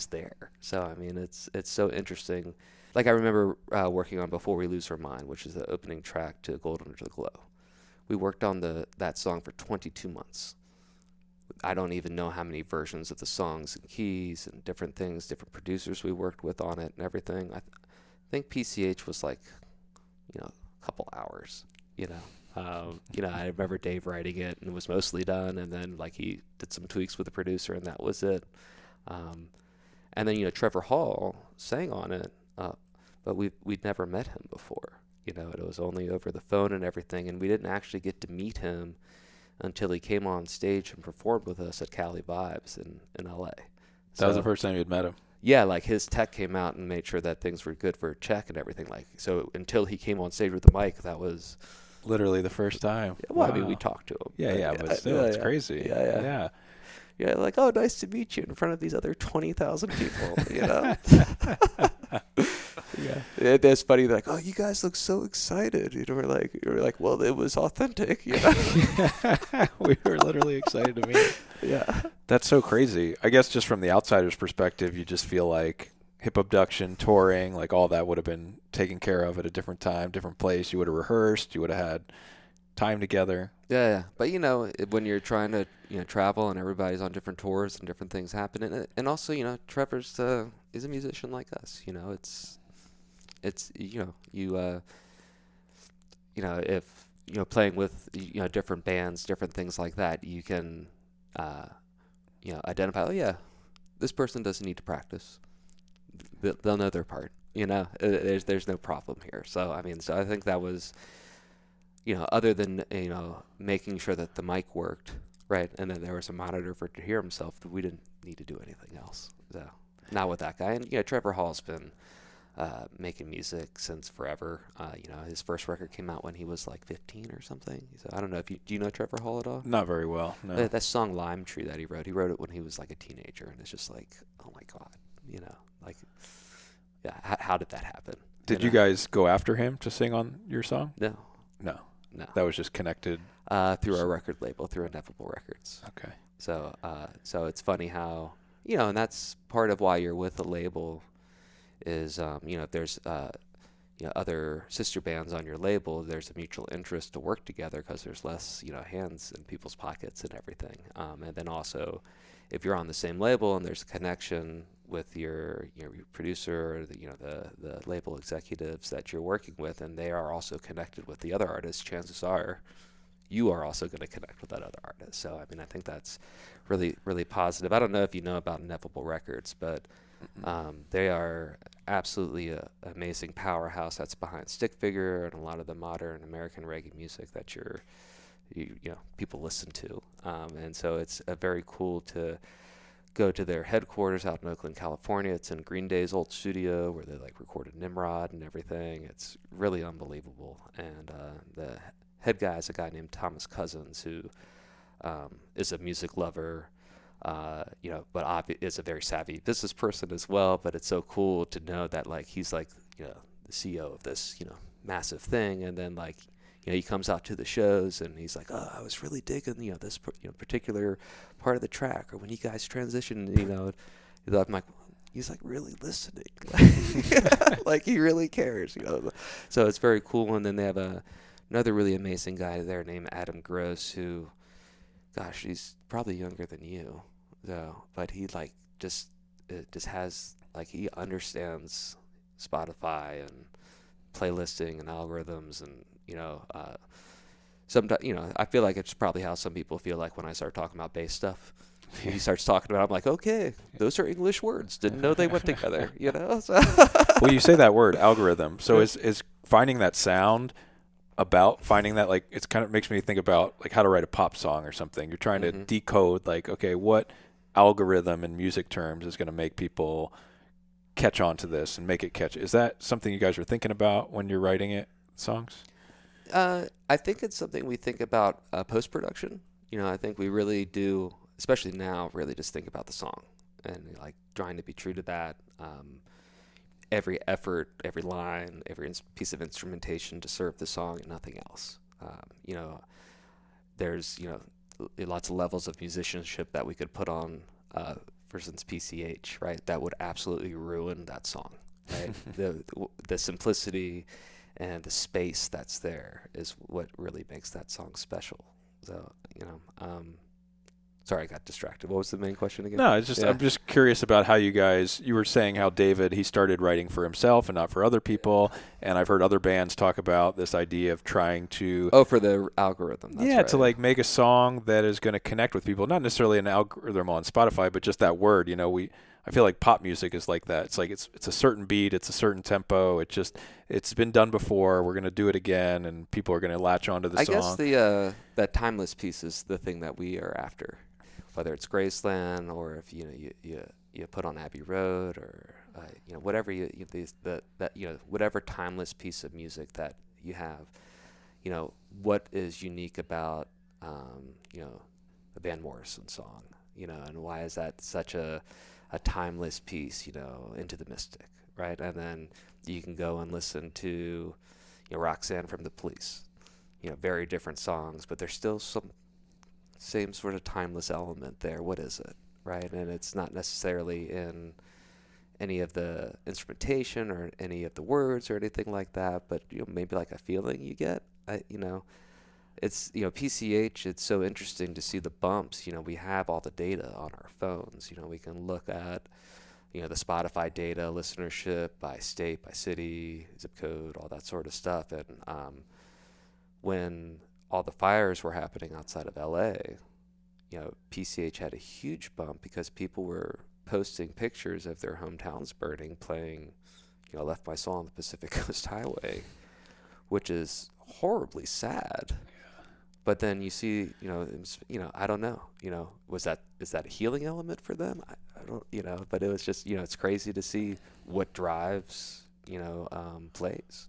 there. So, I mean, it's so interesting. Like I remember working on Before We Lose Our Mind, which is the opening track to Gold Under the Glow. We worked on that song for 22 months. I don't even know how many versions of the songs and keys and different things, different producers we worked with on it and everything. I think PCH was like, a couple hours, I remember Dave writing it and it was mostly done. And then like he did some tweaks with the producer and that was it. And then, Trevor Hall sang on it, but we'd never met him before. It was only over the phone and everything. And we didn't actually get to meet him until he came on stage and performed with us at Cali Vibes in LA. That was the first time you'd met him? Yeah, like his tech came out and made sure that things were good for a check and everything. Like, so until he came on stage with the mic, that was literally the first time. Well, wow. I mean, we talked to him. But still, it's crazy. Yeah. Yeah, like, oh, nice to meet you in front of these other 20,000 people, Yeah, that's funny. They're like, oh, you guys look so excited. We're like, well, it was authentic. We were literally excited to meet. Yeah, that's so crazy. I guess just from the outsider's perspective, you just feel like Hip Abduction, touring, like all that would have been taken care of at a different time, different place. You would have rehearsed. You would have had time together. Yeah. But when you're trying to travel and everybody's on different tours and different things happen, and also Trevor's is a musician like us. It's if playing with different bands, different things like that, you can identify. Oh yeah, this person doesn't need to practice. They'll know their part. There's no problem here. So I think that was other than making sure that the mic worked right? And then there was a monitor for to hear himself. We didn't need to do anything else. So not with that guy. And Trevor Hall's been making music since forever. His first record came out when he was like 15 or something. So I don't know if do you know Trevor Hall at all? Not very well. No. That song Lime Tree that he wrote it when he was like a teenager, and it's just like, oh my God, like, yeah, how did that happen? Did you guys go after him to sing on your song? No. That was just connected through our record label, through Ineffable Records. Okay. So it's funny how, and that's part of why you're with a label is, if there's other sister bands on your label, there's a mutual interest to work together because there's less, hands in people's pockets and everything. And then also, if you're on the same label and there's a connection with your producer or the label executives that you're working with, and they are also connected with the other artists, chances are you are also going to connect with that other artist. So I think that's really, really positive. I don't know if you know about Ineffable Records, but they are absolutely an amazing powerhouse that's behind Stick Figure and a lot of the modern American reggae music that people listen to. And so it's very cool to go to their headquarters out in Oakland, California. It's in Green Day's old studio where they recorded Nimrod and everything. It's really unbelievable. And the head guy is a guy named Thomas Cousins, who is a music lover, but is a very savvy business person as well. But it's so cool to know that he's the CEO of this massive thing, and then he comes out to the shows and he's like, oh, I was really digging this particular part of the track, or when you guys transition, I'm like, he's really listening, he really cares, So it's very cool. And then they have another really amazing guy there named Adam Duritz, who, gosh, he's probably younger than you, though, but he just has he understands Spotify and playlisting and algorithms, and sometimes I feel like it's probably how some people feel when I start talking about bass stuff. He starts talking about it, I'm like, okay, those are English words. Didn't know they went together, So. Well, you say that word, algorithm. So is finding that sound about finding that, it's kind of makes me think about how to write a pop song or something. You're trying to decode okay, what algorithm in music terms is going to make people catch on to this and make it catch. Is that something you guys are thinking about when you're writing songs? I think it's something we think about post-production. I think we really do, especially now, really just think about the song and trying to be true to that. Every effort, every line, every piece of instrumentation to serve the song and nothing else. There's lots of levels of musicianship that we could put on, for instance, PCH, right? That would absolutely ruin that song, right? the simplicity and the space that's there is what really makes that song special. So, sorry, I got distracted. What was the main question again? No, it's just I'm just curious about how you were saying how David, he started writing for himself and not for other people, and I've heard other bands talk about this idea of trying to for the algorithm. That's right. To make a song that is going to connect with people, not necessarily an algorithm on Spotify, but just that word. I feel like pop music is like that. It's it's a certain beat, it's a certain tempo. It's been done before. We're going to do it again, and people are going to latch onto the song. I guess that timeless piece is the thing that we are after. Whether it's Graceland or if you put on Abbey Road or whatever whatever timeless piece of music that you have, what is unique about the Van Morrison song, and why is that such a timeless piece, Into the Mystic, right? And then you can go and listen to Roxanne from the Police, very different songs, but there's still some same sort of timeless element there. What is it, right? And it's not necessarily in any of the instrumentation or any of the words or anything like that, but maybe a feeling you get. It's PCH. It's so interesting to see the bumps. We have all the data on our phones. We can look at the Spotify data, listenership by state, by city, zip code, all that sort of stuff. And when all the fires were happening outside of LA, PCH had a huge bump because people were posting pictures of their hometowns burning, playing, Left My Soul on the Pacific Coast Highway, which is horribly sad. But then you see, I don't know, is that a healing element for them? I don't, but it was just, it's crazy to see what drives, plays.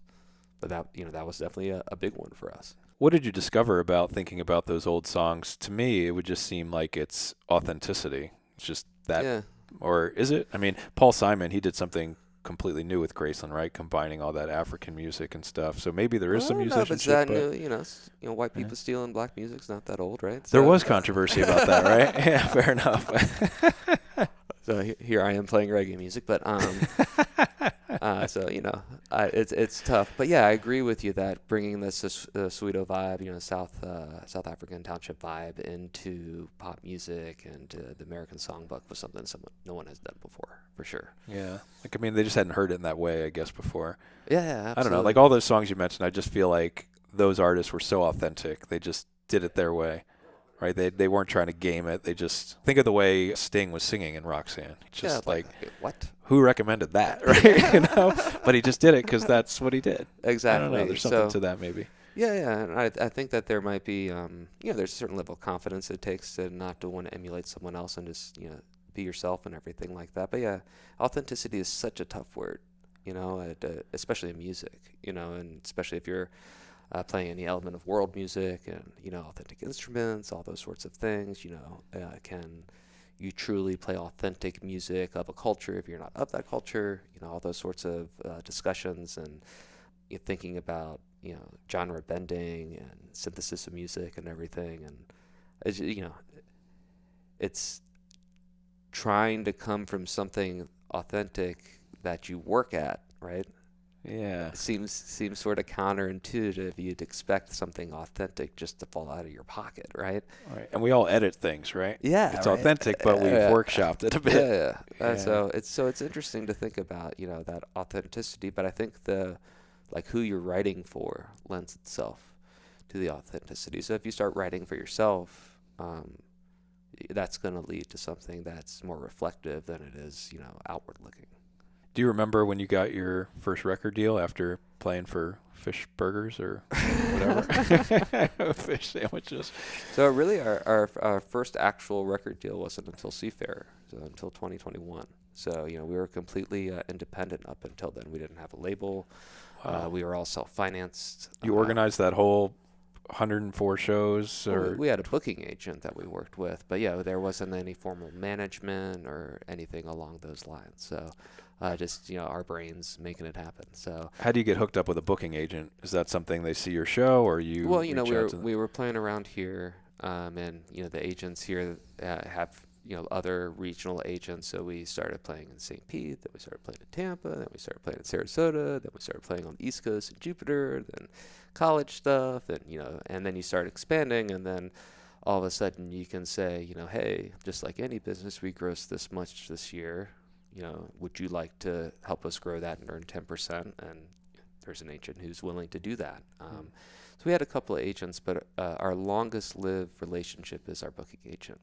But that was definitely a big one for us. What did you discover about thinking about those old songs? To me, it would just seem like it's authenticity. It's just that, Yeah. or is it? I mean, Paul Simon, he did something completely new with Graceland, right? Combining all that African music and stuff. So maybe there is some musicianship. No, but it's that new, white people stealing black music's not that old, right? There was controversy about that, right? Yeah, fair enough. So here I am playing reggae music, but so it's tough. But yeah, I agree with you that bringing this Soweto vibe, South African township vibe into pop music and the American songbook was something no one has done before, for sure. Yeah, they just hadn't heard it in that way, I guess, before. Yeah, absolutely. I don't know, like all those songs you mentioned, I just feel like those artists were so authentic. They just did it their way. Right, they weren't trying to game it. They just think of the way Sting was singing in Roxanne. It's just what? Who recommended that, right? But he just did it because that's what he did. Exactly. I don't know. There's something to that, maybe. Yeah, and I think that there might be, there's a certain level of confidence it takes to not to want to emulate someone else and just, be yourself and everything like that. But yeah, authenticity is such a tough word, especially in music, and especially if you're playing any element of world music and, authentic instruments, all those sorts of things, can you truly play authentic music of a culture if you're not of that culture, all those sorts of discussions and thinking about, genre bending and synthesis of music and everything. And, it's trying to come from something authentic that you work at, right? Yeah. It seems sort of counterintuitive. You'd expect something authentic just to fall out of your pocket, right? Right. And we all edit things, right? Yeah. It's right? authentic, but we've workshopped it a bit. Yeah. So it's interesting to think about, that authenticity, but I think who you're writing for lends itself to the authenticity. So if you start writing for yourself, that's going to lead to something that's more reflective than it is, outward looking. Do you remember when you got your first record deal after playing for fish burgers or whatever? Fish sandwiches. So really our first actual record deal wasn't until Seafair, so until 2021. So, we were completely independent up until then. We didn't have a label. Wow. We were all self-financed. You organized that whole 104 shows? Or we had a booking agent that we worked with, but yeah, there wasn't any formal management or anything along those lines. So just our brains making it happen. So how do you get hooked up with a booking agent? Is that something they see your show, or you? Well, we were playing around here, and the agents here have other regional agents. So we started playing in St. Pete, then we started playing in Tampa, then we started playing in Sarasota, then we started playing on the East Coast in Jupiter, then college stuff, and and then you start expanding, and then all of a sudden you can say, hey, just like any business, we grossed this much this year. Would you like to help us grow that and earn 10%? And there's an agent who's willing to do that. So we had a couple of agents, but our longest lived relationship is our booking agent.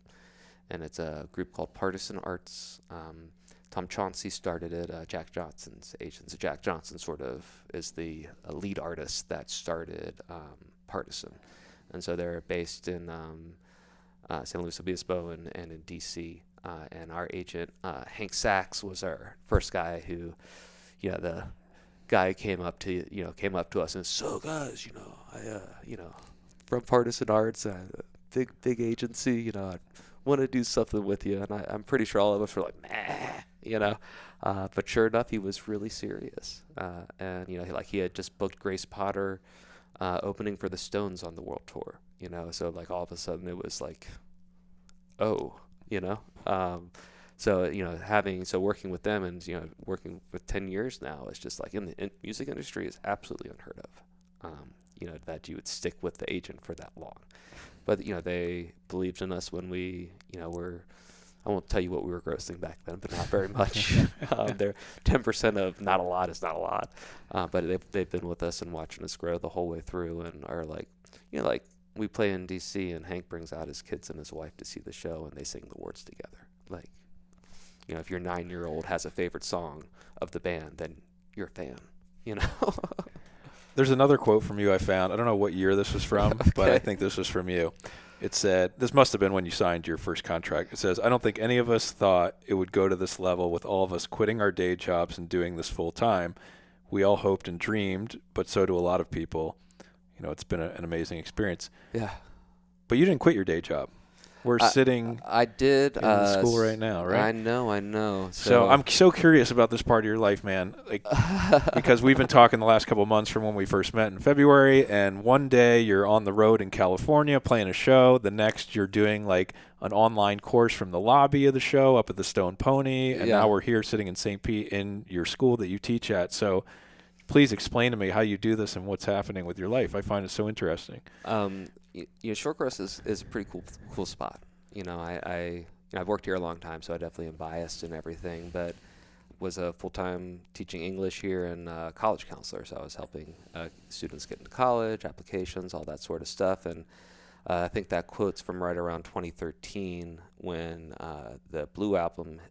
And it's a group called Partisan Arts. Tom Chauncey started it, Jack Johnson's agents. Jack Johnson sort of is the lead artist that started Partisan. And so they're based in San Luis Obispo and in D.C., and our agent, Hank Sachs, was our first guy who, the guy came up to us and, so guys, I, from Partisan Arts, big agency, I want to do something with you. And I'm pretty sure all of us were like, nah, but sure enough, he was really serious. And, he had just booked Grace Potter opening for the Stones on the world tour, so like all of a sudden it was like, oh, so working with them and working with 10 years now is just like in the music industry is absolutely unheard of. That you would stick with the agent for that long, but they believed in us when we were. I won't tell you what we were grossing back then, but not very much. They're 10% of not a lot is not a lot, but they've been with us and watching us grow the whole way through, and are like, we play in D.C. and Hank brings out his kids and his wife to see the show, and they sing the words together. Like, if your 9-year-old has a favorite song of the band, then you're a fan. There's another quote from you I found. I don't know what year this was from, but I Okay. think this was from you. It said, this must have been when you signed your first contract. It says, I don't think any of us thought it would go to this level with all of us quitting our day jobs and doing this full time. We all hoped and dreamed, but so do a lot of people. It's been an amazing experience. Yeah. But you didn't quit your day job. We're sitting I did in the school right now, right? I know. So I'm so curious about this part of your life, man. Like, because we've been talking the last couple of months from when we first met in February, and one day you're on the road in California playing a show. The next you're doing like an online course from the lobby of the show up at the Stone Pony, and now we're here sitting in St. Pete in your school that you teach at. So please explain to me how you do this and what's happening with your life. I find it so interesting. Shorecrest is a pretty cool spot. I've worked here a long time, so I definitely am biased and everything, but was a full-time teaching English here and college counselor, so I was helping students get into college, applications, all that sort of stuff. And I think that quote's from right around 2013 when the Blue album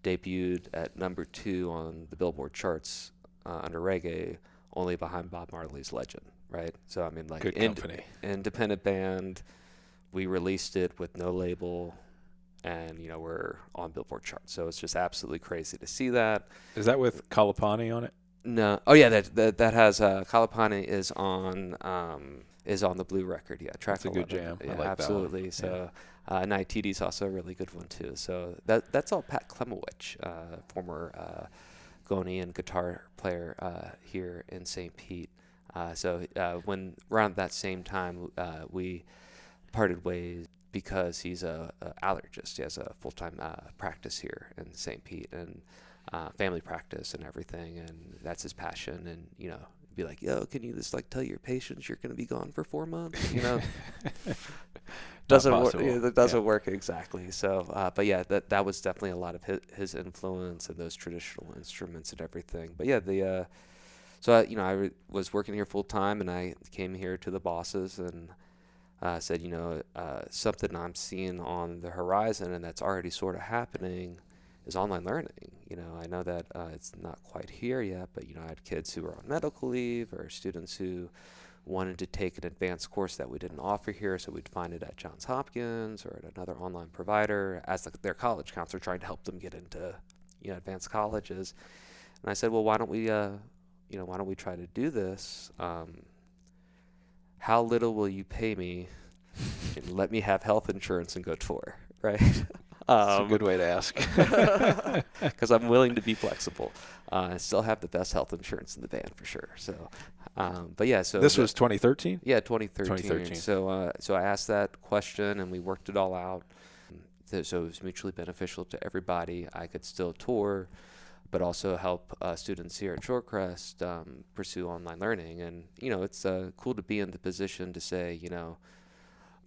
debuted at number 2 on the Billboard charts under reggae, only behind Bob Marley's Legend, right? So, I mean, like, good company. Independent band. We released it with no label, and, we're on Billboard charts. So it's just absolutely crazy to see that. Is that with Kalapani on it? No. Oh, yeah, that has Kalapani is on the Blue record. Yeah, track That's a 11. good jam. Yeah, I like absolutely. that one. So Night TD's also a really good one too. So that's all Pat Klemowicz, former Ghanaian guitar player here in St. Pete. When around that same time we parted ways because he's a allergist. He has a full-time practice here in St. Pete and family practice and everything, and that's his passion. And be like, yo, can you just like tell your patients you're going to be gone for 4 months? Doesn't work. It doesn't work exactly. So, but yeah, that was definitely a lot of his influence and those traditional instruments and everything. But yeah, I was working here full time, and I came here to the bosses and said, something I'm seeing on the horizon and that's already sort of happening is online learning. I know that it's not quite here yet, but I had kids who were on medical leave or students who wanted to take an advanced course that we didn't offer here, so we'd find it at Johns Hopkins or at another online provider as their college counselor trying to help them get into advanced colleges. And I said, well, why don't we try to do this? How little will you pay me and let me have health insurance and go tour, right? That's a good way to ask. Because I'm willing to be flexible. I still have the best health insurance in the band for sure. So, but yeah. So this was 2013. Yeah, 2013. So I asked that question and we worked it all out. So it was mutually beneficial to everybody. I could still tour, but also help students here at Shorecrest pursue online learning. And it's cool to be in the position to say,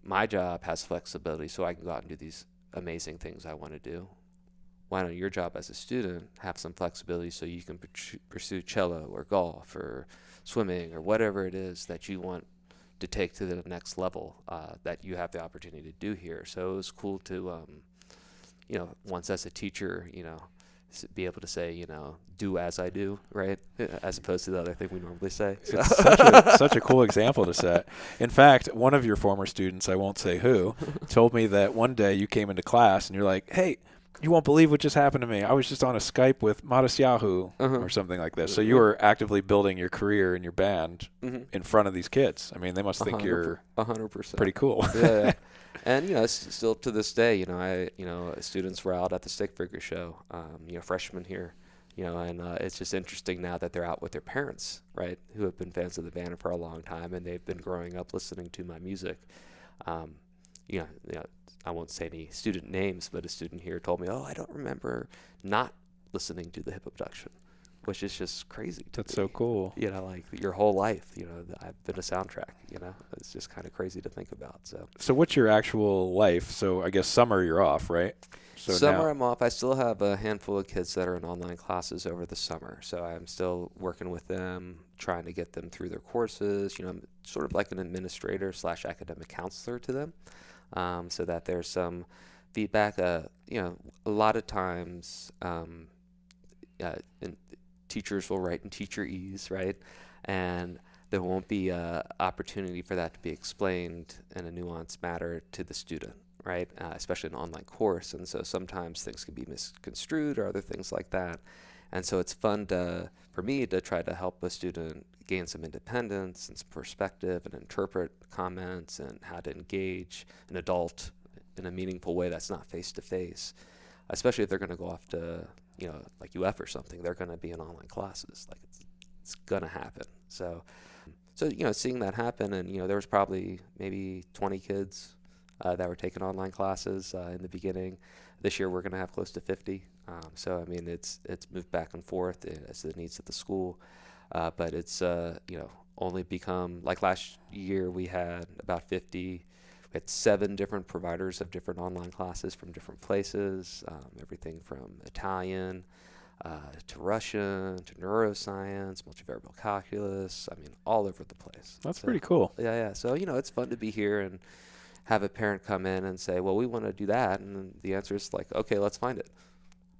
my job has flexibility, so I can go out and do these amazing things I want to do. Why don't your job as a student have some flexibility so you can pursue cello or golf or swimming or whatever it is that you want to take to the next level that you have the opportunity to do here. So it was cool to, once as a teacher, be able to say, do as I do, right? As opposed to the other thing we normally say. So. It's such a cool example to set. In fact, one of your former students, I won't say who, told me that one day you came into class and you're like, hey, you won't believe what just happened to me. I was just on a Skype with Modest Yahoo or something like this. So you were actively building your career in your band in front of these kids. I mean, they must think you're 100% pretty cool. Yeah. And still to this day, students were out at the Stick Figure show, freshmen here, and it's just interesting now that they're out with their parents, right, who have been fans of the band for a long time, and they've been growing up listening to my music. I won't say any student names, but a student here told me, I don't remember not listening to the Hip Abduction, which is just crazy. That's so cool. Like your whole life, I've been a soundtrack, it's just kind of crazy to think about. So what's your actual life? So I guess summer you're off, right? So summer I'm off. I still have a handful of kids that are in online classes over the summer. So I'm still working with them, trying to get them through their courses. I'm sort of like an administrator / academic counselor to them. So that there's some feedback. A lot of times, teachers will write in teacher ease, right? and there won't be a opportunity for that to be explained in a nuanced manner to the student, right? Especially an online course, and so sometimes things can be misconstrued or other things like that. And so it's fun for me to try to help a student gain some independence and some perspective and interpret comments and how to engage an adult in a meaningful way that's not face to face, especially if they're going to go off to, like UF or something. They're going to be in online classes. Like it's going to happen. So, seeing that happen, and, there was probably maybe 20 kids that were taking online classes in the beginning. This year we're going to have close to 50. So, I mean, it's moved back and forth as the needs of the school. But it's, only become, like last year we had about 50. We had 7 different providers of different online classes from different places, everything from Italian to Russian to neuroscience, multivariable calculus. I mean, all over the place. That's pretty cool. Yeah. So, it's fun to be here and have a parent come in and say, well, we want to do that. And the answer is like, okay, let's find it.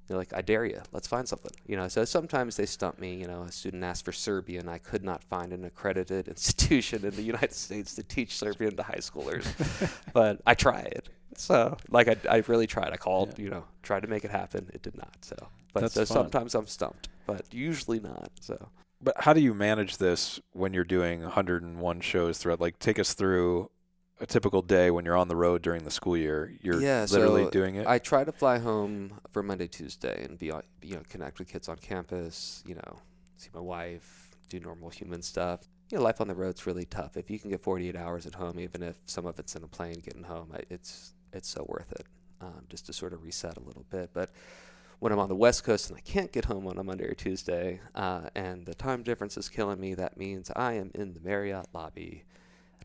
You're like, I dare you. Let's find something. So sometimes they stump me. A student asked for Serbian. I could not find an accredited institution in the United States to teach Serbian to high schoolers. But I tried. So, I really tried. I called, tried to make it happen. It did not. So, but so sometimes I'm stumped, but usually not. So. But how do you manage this when you're doing 101 shows throughout? Like, take us through a typical day when you're on the road during the school year. You're literally doing it? I try to fly home for Monday, Tuesday, and connect with kids on campus, see my wife, do normal human stuff. Life on the road's really tough. If you can get 48 hours at home, even if some of it's in a plane getting home, it's so worth it, just to sort of reset a little bit. But when I'm on the West Coast and I can't get home on a Monday or Tuesday, and the time difference is killing me, that means I am in the Marriott lobby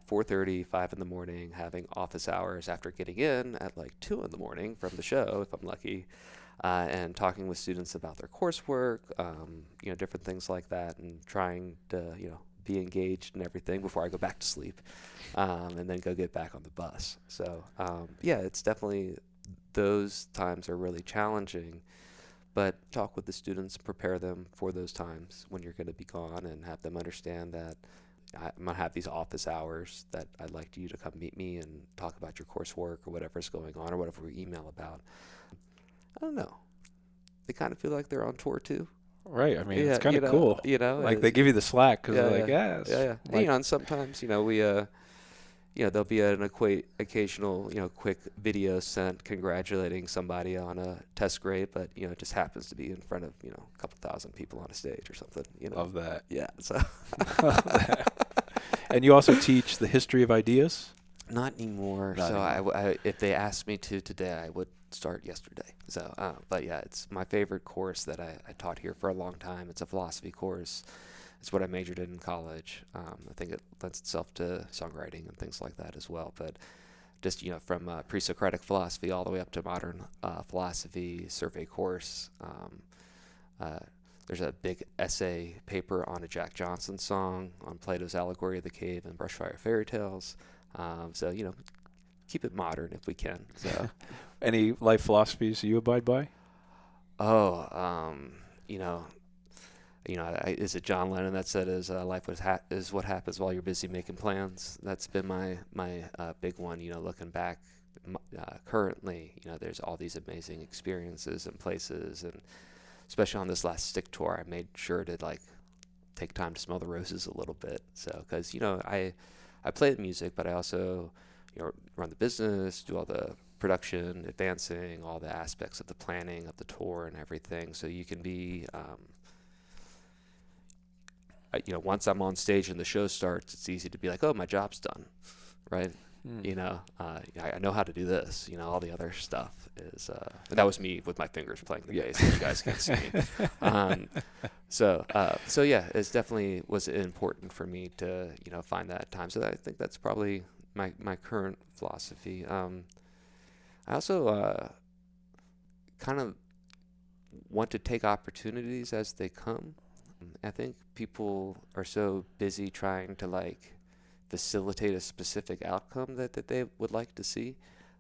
4:30, 5 in the morning, having office hours after getting in at like 2 in the morning from the show, if I'm lucky, and talking with students about their coursework, different things like that, and trying to, be engaged in everything before I go back to sleep, and then go get back on the bus. So, it's definitely, those times are really challenging, but talk with the students, prepare them for those times when you're going to be gone, and have them understand that I'm going to have these office hours that I'd like you to come meet me and talk about your coursework or whatever's going on or whatever we email about. I don't know. They kind of feel like they're on tour too. Right. I mean, it's kind of cool. Like they give you the slack because they're like, yes. Yeah. Like, and sometimes, we, there'll be an occasional, quick video sent congratulating somebody on a test grade, but, it just happens to be in front of, a couple thousand people on a stage or something. Love that. Yeah. So. Love that. And you also teach the history of ideas? Not anymore. I, if they asked me to today, I would start yesterday. So, but yeah, it's my favorite course that I taught here for a long time. It's a philosophy course. It's what I majored in college. I think it lends itself to songwriting and things like that as well. But just, from pre-Socratic philosophy all the way up to modern philosophy, survey course. There's a big essay paper on a Jack Johnson song, on Plato's Allegory of the Cave and Brushfire Fairy Tales. So, keep it modern if we can. So, any life philosophies you abide by? Is it John Lennon that said, life is what happens while you're busy making plans? That's been my big one, looking back currently, there's all these amazing experiences and places, and especially on this last stick tour, I made sure to take time to smell the roses a little bit. So, because, I play the music, but I also, run the business, do all the production, advancing, all the aspects of the planning of the tour and everything. So you can be, once I'm on stage and the show starts, it's easy to be like, oh, my job's done, right? I know how to do this. All the other stuff is, that was me with my fingers playing the bass. You guys can't see me. So it's definitely was important for me to, find that time. So I think that's probably my current philosophy. I also kind of want to take opportunities as they come. I think people are so busy trying to facilitate a specific outcome that they would like to see,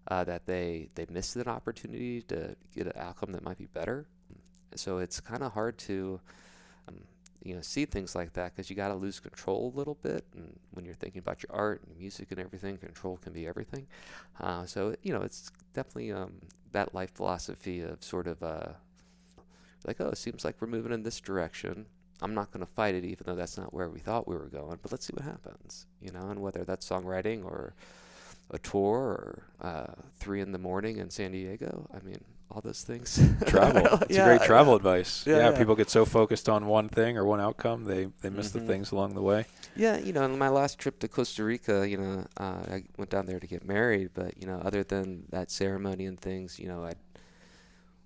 that they miss an opportunity to get an outcome that might be better. So it's kind of hard to see things like that, because you got to lose control a little bit. And when you're thinking about your art and music and everything, control can be everything. So, it's definitely that life philosophy of sort of like, oh, it seems like we're moving in this direction. I'm not going to fight it, even though that's not where we thought we were going, but let's see what happens, and whether that's songwriting or a tour or 3 a.m. in San Diego. I mean, all those things. Travel. It's a great travel advice. Yeah, people get so focused on one thing or one outcome, they miss the things along the way. Yeah, in my last trip to Costa Rica, I went down there to get married, but, other than that ceremony and things,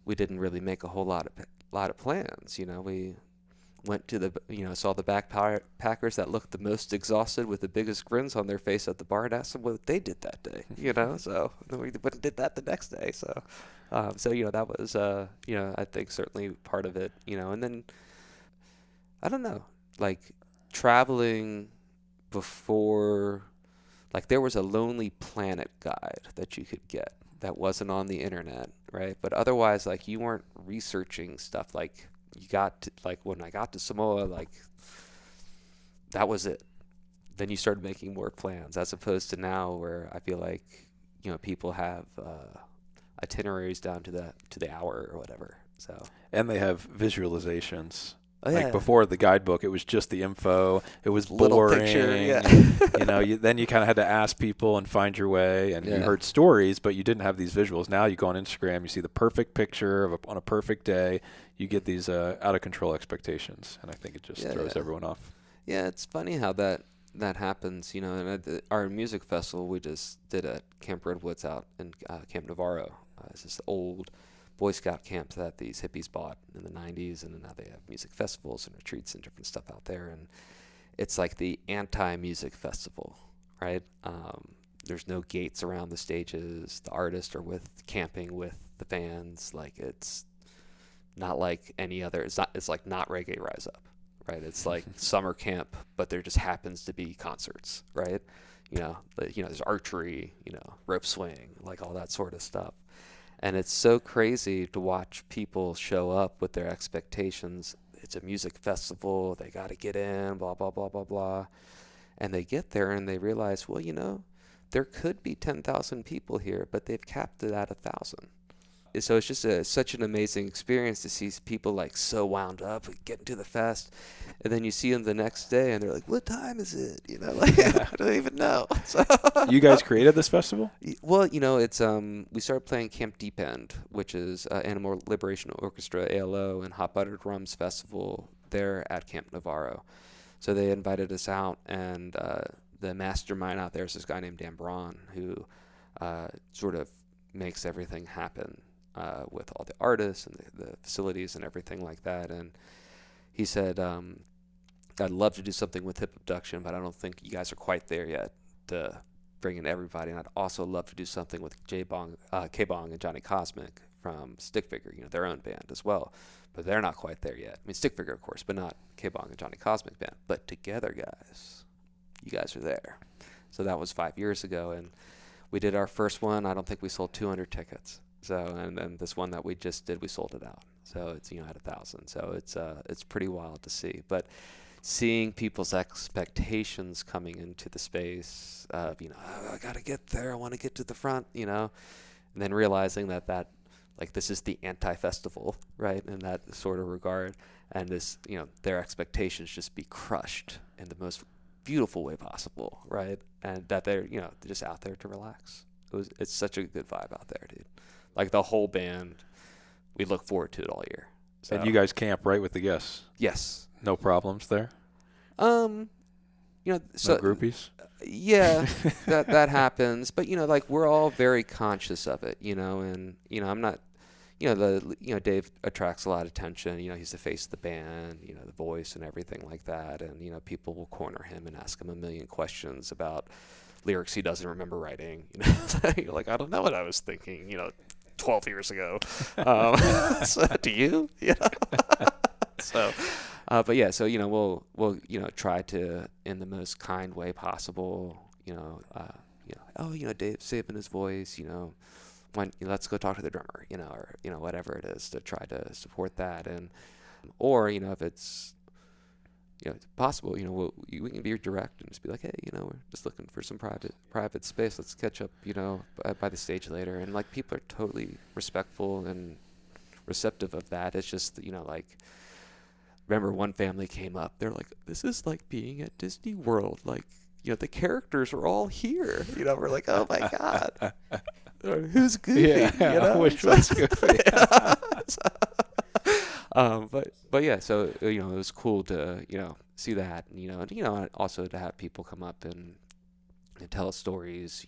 we didn't really make a whole lot of plans. We went to saw the backpackers that looked the most exhausted with the biggest grins on their face at the bar and asked them what they did that day, so we went and did that the next day. So that was, I think certainly part of it, and then, I don't know, like traveling before, like there was a Lonely Planet guide that you could get that wasn't on the internet, right? But otherwise, like you weren't researching stuff. Like you got to, like when I got to Samoa, like that was it. Then you started making more plans, as opposed to now where I feel like, people have itineraries down to the hour or whatever. So, and they have visualizations. Oh, like yeah. Before the guidebook, it was just the info. It was little boring. Picture, yeah. Then you kind of had to ask people and find your way. And you heard stories, but you didn't have these visuals. Now you go on Instagram, you see the perfect picture on a perfect day. You get these out of control expectations, and I think it just throws everyone off. Yeah, it's funny how that happens. And at our music festival we just did at Camp Redwoods out in Camp Navarro. It's this old Boy Scout camp that these hippies bought in the 90s, and now they have music festivals and retreats and different stuff out there, and it's like the anti-music festival, right? There's no gates around the stages. The artists are camping with the fans. Like it's not like any other. It's like not Reggae Rise Up, right? It's like summer camp, but there just happens to be concerts, right? There's archery, rope swing, like all that sort of stuff. And it's so crazy to watch people show up with their expectations. It's a music festival. They got to get in, blah, blah, blah, blah, blah. And they get there and they realize, well, there could be 10,000 people here, but they've capped it at 1,000. So it's just such an amazing experience to see people like so wound up, getting to the fest. And then you see them the next day and they're like, what time is it? I don't even know. So you guys created this festival? Well, it's we started playing Camp Deep End, which is Animal Liberation Orchestra, ALO, and Hot Buttered Rums Festival there at Camp Navarro. So they invited us out, and the mastermind out there is this guy named Dan Braun, who sort of makes everything happen with all the artists and the facilities and everything like that. And he said, I'd love to do something with Hip Abduction, but I don't think you guys are quite there yet to bring in everybody. And I'd also love to do something with K-Bong and Johnny Cosmic from Stick Figure, their own band as well. But they're not quite there yet. I mean, Stick Figure, of course, but not K-Bong and Johnny Cosmic band. But together, guys, you guys are there. So that was 5 years ago, and we did our first one. I don't think we sold 200 tickets. So, and then this one that we just did, we sold it out. So it's, at 1,000. So it's pretty wild to see. But seeing people's expectations coming into the space of, I got to get there. I want to get to the front, and then realizing that like this is the anti-festival, right? In that sort of regard. And this, their expectations just be crushed in the most beautiful way possible, right? And that they're just out there to relax. It's such a good vibe out there, dude. Like the whole band, we look forward to it all year. So. And you guys camp right with the guests? Yes. No problems there? So no groupies? Yeah, that happens. But like we're all very conscious of it, and I'm not. Dave attracts a lot of attention. He's the face of the band, the voice and everything like that. And, people will corner him and ask him a million questions about lyrics he doesn't remember writing. You're like, I don't know what I was thinking, 12 years ago. So, do you? So, but yeah, so, we'll try to, in the most kind way possible, Dave's saving his voice, let's go talk to the drummer, or whatever it is to try to support that. And, or, if it's it's possible, we can be direct and just be like, hey, we're just looking for some private space. Let's catch up, by the stage later. And like people are totally respectful and receptive of that. It's just, like, remember one family came up. They're like, this is like being at Disney World. Like, the characters are all here. We're like, oh my God, who's Goofy? Yeah, which one's Goofy? But yeah, so it was cool to see that, and also to have people come up and tell stories,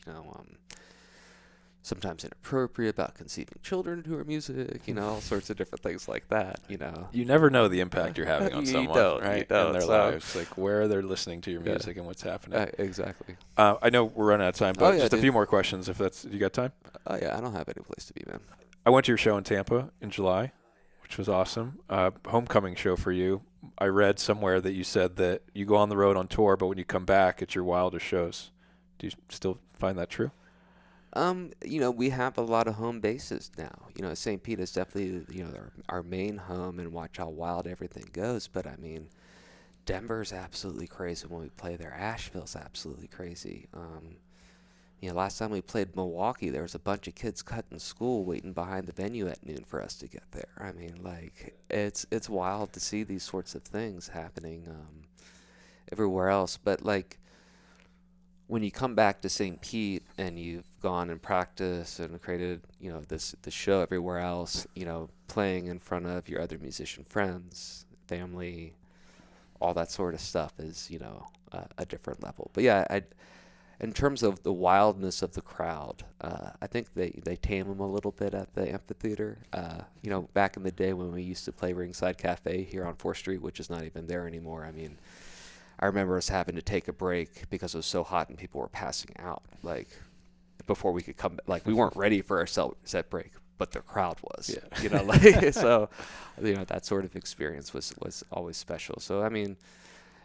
sometimes inappropriate about conceiving children to our music, all sorts of different things like that, You never know the impact you're having on someone, right? You don't, in their lives, like where they're listening to your music and what's happening. Exactly. I know we're running out of time, but just a dude. few more questions if that's. You got time? Oh yeah, I don't have any place to be, man. I went to your show in Tampa in July, which was awesome. Homecoming show for you. I read somewhere that you said that you go on the road on tour, but when you come back, it's your wildest shows. Do you still find that true? We have a lot of home bases now. St. Pete is definitely, our main home, and watch how wild everything goes. But I mean, Denver's absolutely crazy when we play there. Asheville's absolutely crazy. Last time we played Milwaukee, there was a bunch of kids cutting school waiting behind the venue at noon for us to get there. I mean, like, it's wild to see these sorts of things happening everywhere else. But, like, when you come back to St. Pete and you've gone and practiced and created, the show everywhere else, playing in front of your other musician friends, family, all that sort of stuff is, a different level. But yeah, in terms of the wildness of the crowd, I think they tame them a little bit at the amphitheater. Back in the day when we used to play Ringside Cafe here on 4th Street, which is not even there anymore. I mean, I remember us having to take a break because it was so hot and people were passing out. Like, before we could come, like, we weren't ready for our set break, but the crowd was. Yeah. So, that sort of experience was always special. So, I mean.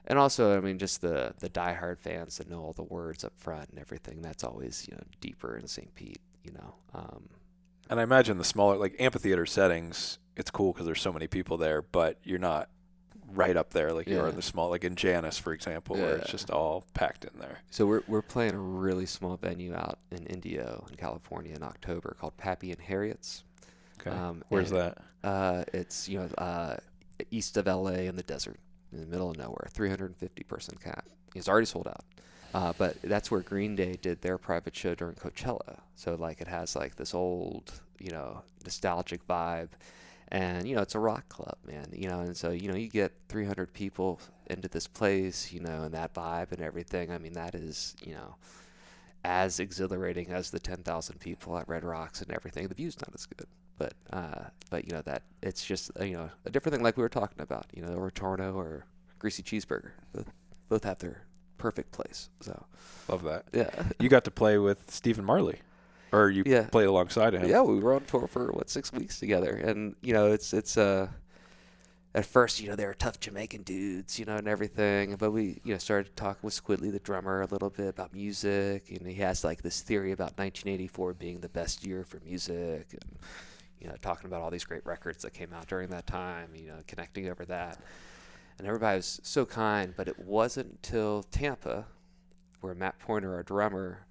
And also, I mean, just the diehard fans that know all the words up front and everything, that's always, deeper in St. Pete, And I imagine the smaller, like, amphitheater settings, it's cool because there's so many people there, but you're not right up there like you are in the small, like in Janus, for example, where it's just all packed in there. So we're playing a really small venue out in Indio in California in October called Pappy and Harriet's. Okay. Where's that? It's, east of LA in the desert. In the middle of nowhere, 350-person cap. It's already sold out. But that's where Green Day did their private show during Coachella. So, like, it has, like, this old, nostalgic vibe. And, it's a rock club, man. And so, you get 300 people into this place, and that vibe and everything. I mean, that is, as exhilarating as the 10,000 people at Red Rocks and everything. The view's not as good. But that it's just, a different thing like we were talking about, or Torno or Greasy Cheeseburger. Both have their perfect place. So love that. Yeah. You got to play with Stephen Marley, or you played alongside him. Yeah, we were on tour for 6 weeks together, and it's at first, they were tough Jamaican dudes, and everything. But we, started talking with Squidly, the drummer, a little bit about music, and he has like this theory about 1984 being the best year for music, and talking about all these great records that came out during that time, connecting over that. And everybody was so kind, but it wasn't until Tampa, where Matt Pointer, our drummer,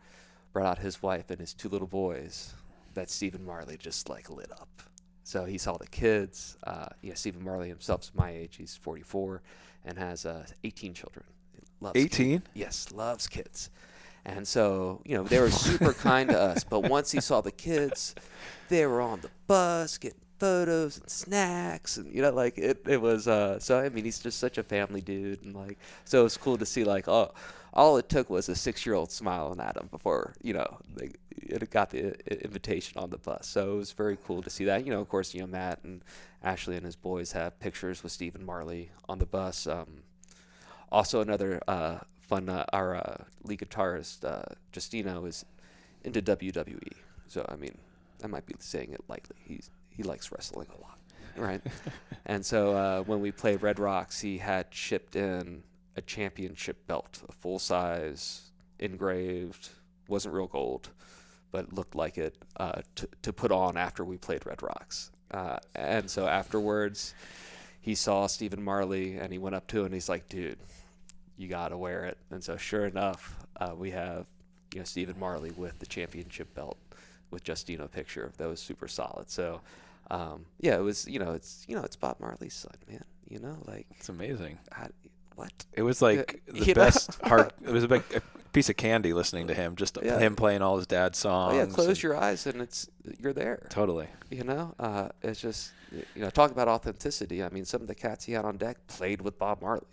brought out his wife and his 2 little boys, that Stephen Marley just, like, lit up. So he saw the kids. Stephen Marley himself is my age. He's 44 and has 18 children. Loves 18? Yes, loves kids. And so, they were super kind to us. But once he saw the kids, they were on the bus getting photos and snacks. And, it was, so, I mean, he's just such a family dude. And, like, so it was cool to see, like, all it took was a 6-year-old smiling at him before, it got the invitation on the bus. So it was very cool to see that. Of course, Matt and Ashley and his boys have pictures with Stephen Marley on the bus. Also, another fun, our lead guitarist, Justino, is into WWE. So, I mean, I might be saying it lightly. He likes wrestling a lot, right? And so when we played Red Rocks, he had shipped in a championship belt, a full-size, engraved, wasn't real gold, but looked like it to put on after we played Red Rocks. And so afterwards, he saw Stephen Marley, and he went up to him, and he's like, dude, you got to wear it. And so sure enough, we have, Stephen Marley with the championship belt with Justino picture. That was super solid. So, it was, it's Bob Marley's son, man. It's amazing. What? It was like the best it was a piece of candy listening to him, just him playing all his dad's songs. Oh, yeah, close your eyes and you're there. Totally. It's just, talk about authenticity. I mean, some of the cats he had on deck played with Bob Marley.